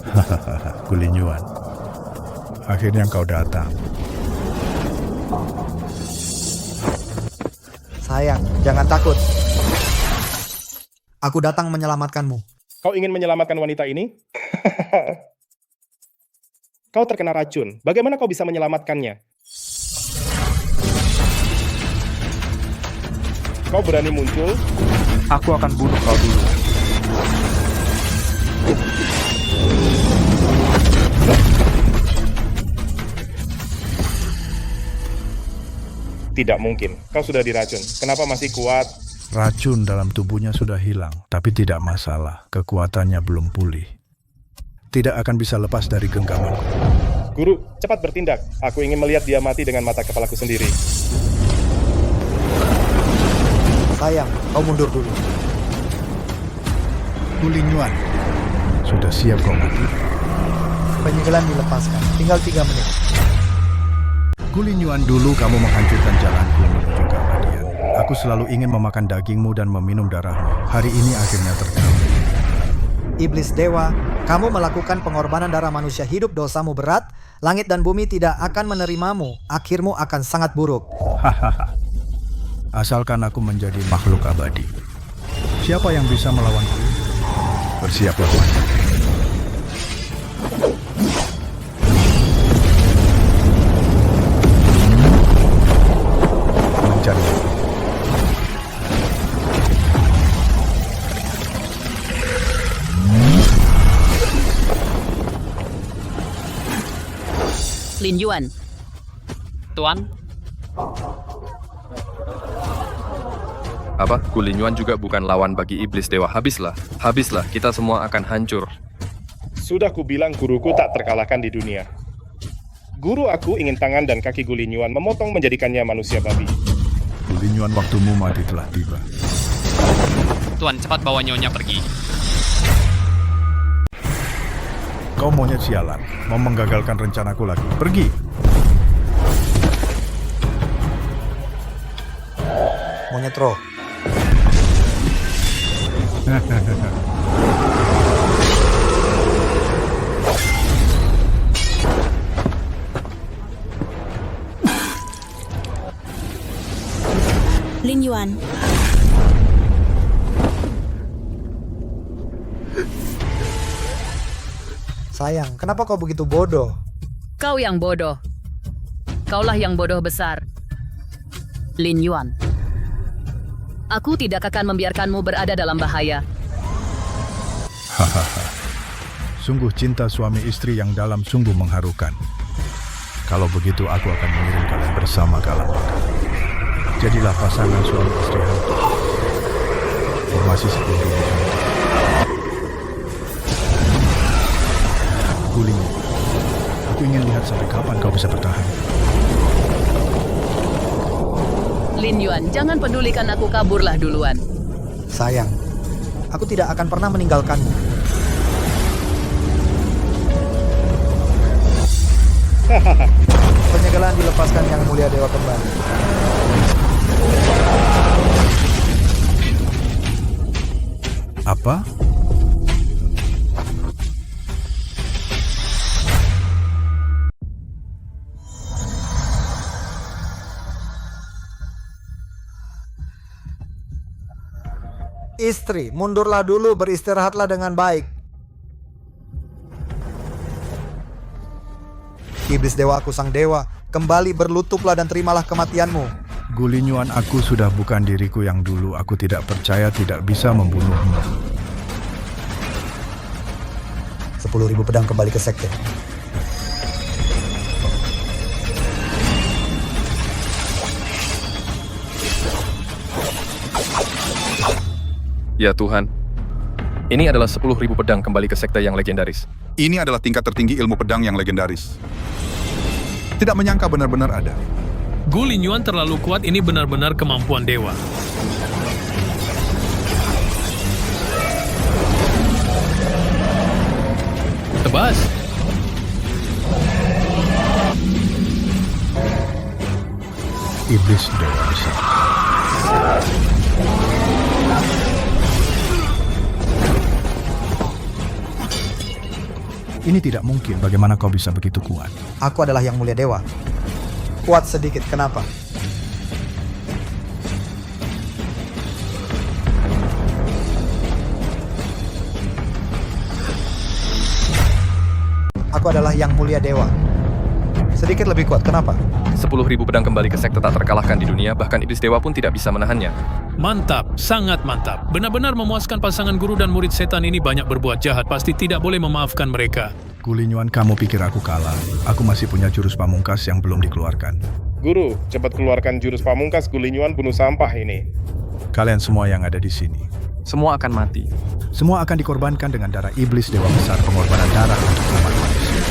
Hahaha, Gu Linyuan. Akhirnya kau datang. Sayang, jangan takut. Aku datang menyelamatkanmu. Kau ingin menyelamatkan wanita ini? Kau terkena racun. Bagaimana kau bisa menyelamatkannya? Kau berani muncul? Aku akan bunuh kau dulu. Tidak mungkin. Kau sudah diracun. Kenapa masih kuat? Racun dalam tubuhnya sudah hilang, tapi tidak masalah. Kekuatannya belum pulih. Tidak akan bisa lepas dari genggamanku. Guru, cepat bertindak. Aku ingin melihat dia mati dengan mata kepalaku sendiri. Sayang, kau mundur dulu. Gu Linyuan, sudah siap kau mati? Penyegelan dilepaskan. Tinggal 3 menit. Gu Linyuan, dulu kamu menghancurkan jalanku menuju keabadian. Aku selalu ingin memakan dagingmu dan meminum darahmu. Hari ini akhirnya tercapai. Iblis dewa, kamu melakukan pengorbanan darah manusia hidup, dosamu berat. Langit dan bumi tidak akan menerimamu. Akhirmu akan sangat buruk. Hahaha. Asalkan aku menjadi makhluk abadi. Siapa yang bisa melawanku? Bersiaplah wanita. Mencari. Lin Yuan. Tuan, Apa? Gu Linyuan juga bukan lawan bagi iblis dewa. Habislah. Habislah. Kita semua akan hancur. Sudah kubilang guruku tak terkalahkan di dunia. Guru aku ingin tangan dan kaki Gu Linyuan memotong menjadikannya manusia babi. Gu Linyuan, waktumu mati telah tiba. Tuan cepat bawa Nyonya pergi. Kau monyet sialan, mau menggagalkan rencanaku lagi. Pergi! Monyet roh. Lin Yuan. Sayang, kenapa kau begitu bodoh? Kau yang bodoh. Kaulah yang bodoh besar. Lin Yuan. Aku tidak akan membiarkanmu berada dalam bahaya. Hahaha. Sungguh cinta suami istri yang dalam sungguh mengharukan. Kalau begitu aku akan mengirim kalian bersama ke alam baka. Jadilah pasangan suami istri hantu. Formasi 10.000 hantu. Guling. Aku ingin lihat sampai kapan kau bisa bertahan. Lin Yuan, jangan pedulikan aku, kaburlah duluan. Sayang, aku tidak akan pernah meninggalkanmu. Penyegelan dilepaskan Yang Mulia Dewa kembali. Apa? Istri, mundurlah dulu, beristirahatlah dengan baik. Iblis dewa aku sang dewa, kembali berlutuplah dan terimalah kematianmu. Gu Linyuan, aku sudah bukan diriku yang dulu. Aku tidak percaya tidak bisa membunuhmu. 10.000 pedang kembali ke sekte. Ya Tuhan, ini adalah 10.000 pedang kembali ke sekte yang legendaris. Ini adalah tingkat tertinggi ilmu pedang yang legendaris. Tidak menyangka benar-benar ada. Gu Linyuan terlalu kuat, ini benar-benar kemampuan dewa. Tebas. Iblis Dewa besar. Ini tidak mungkin. Bagaimana kau bisa begitu kuat? Aku adalah Yang Mulia Dewa. Kuat sedikit, kenapa? Aku adalah Yang Mulia Dewa. Sedikit lebih kuat, kenapa? 10.000 pedang kembali ke sekte tak terkalahkan di dunia, bahkan iblis dewa pun tidak bisa menahannya. Mantap, sangat mantap. Benar-benar memuaskan pasangan guru dan murid setan ini banyak berbuat jahat, pasti tidak boleh memaafkan mereka. Gu Linyuan, kamu pikir aku kalah? Aku masih punya jurus pamungkas yang belum dikeluarkan. Guru, cepat keluarkan jurus pamungkas Gu Linyuan bunuh sampah ini. Kalian semua yang ada di sini. Semua akan mati. Semua akan dikorbankan dengan darah iblis dewa besar, pengorbanan darah untuk umat manusia.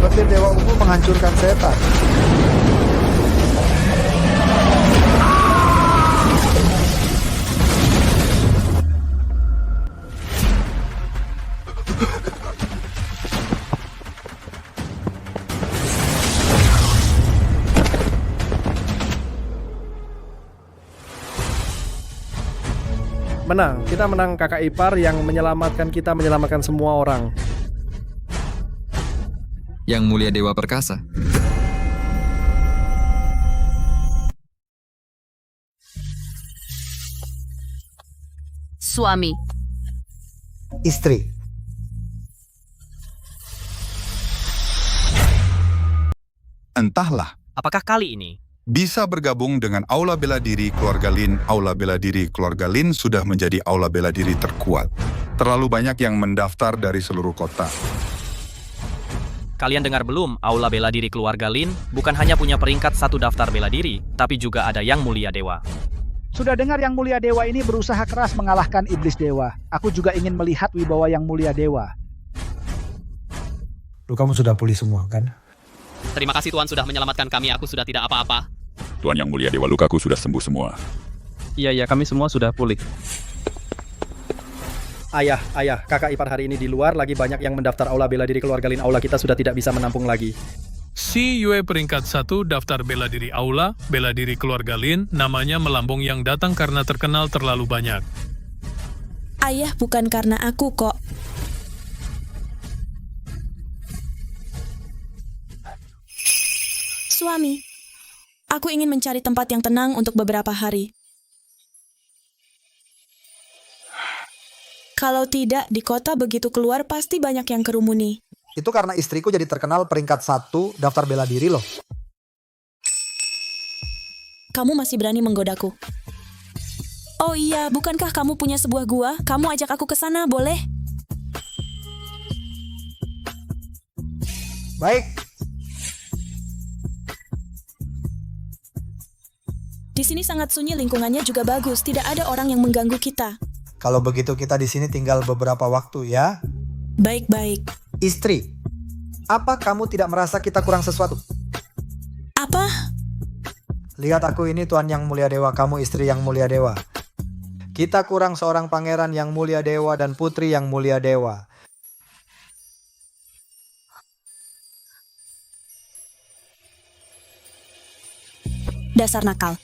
Petir Dewa Ungu menghancurkan setan. Menang, kita menang kakak ipar yang menyelamatkan kita, menyelamatkan semua orang. Yang Mulia Dewa Perkasa. Suami. Istri. Entahlah, Apakah kali ini bisa bergabung dengan Aula Bela Diri Keluarga Lin. Aula Bela Diri Keluarga Lin sudah menjadi Aula Bela Diri terkuat. Terlalu banyak yang mendaftar dari seluruh kota. kalian dengar belum? Aula Bela Diri Keluarga Lin bukan hanya punya peringkat 1 daftar bela diri, tapi juga ada Yang Mulia Dewa. Sudah dengar Yang Mulia Dewa ini berusaha keras mengalahkan iblis dewa. Aku juga ingin melihat wibawa Yang Mulia Dewa. Lukamu sudah pulih semua, kan? Terima kasih Tuan sudah menyelamatkan kami, aku sudah tidak apa-apa. Tuan Yang Mulia Dewa, lukaku sudah sembuh semua. Iya, kami semua sudah pulih. Ayah, kakak ipar hari ini di luar, lagi banyak yang mendaftar Aula Bela Diri Keluarga Lin. Aula kita sudah tidak bisa menampung lagi. Si Yue peringkat 1 daftar bela diri Aula, bela diri Keluarga Lin, namanya melambung yang datang karena terkenal terlalu banyak. Ayah, bukan karena aku kok. Suami, aku ingin mencari tempat yang tenang untuk beberapa hari. Kalau tidak, di kota begitu keluar pasti banyak yang kerumuni. Itu karena istriku jadi terkenal peringkat 1 daftar bela diri loh. Kamu masih berani menggodaku. Oh iya, bukankah kamu punya sebuah gua? Kamu ajak aku ke sana, boleh? Baik. Di sini sangat sunyi, lingkungannya juga bagus. Tidak ada orang yang mengganggu kita. Kalau begitu kita di sini tinggal beberapa waktu ya. Baik-baik. Istri, apa kamu tidak merasa kita kurang sesuatu? Apa? Lihat aku ini Tuan Yang Mulia Dewa, kamu istri Yang Mulia Dewa. Kita kurang seorang pangeran Yang Mulia Dewa dan putri Yang Mulia Dewa. Dasar nakal.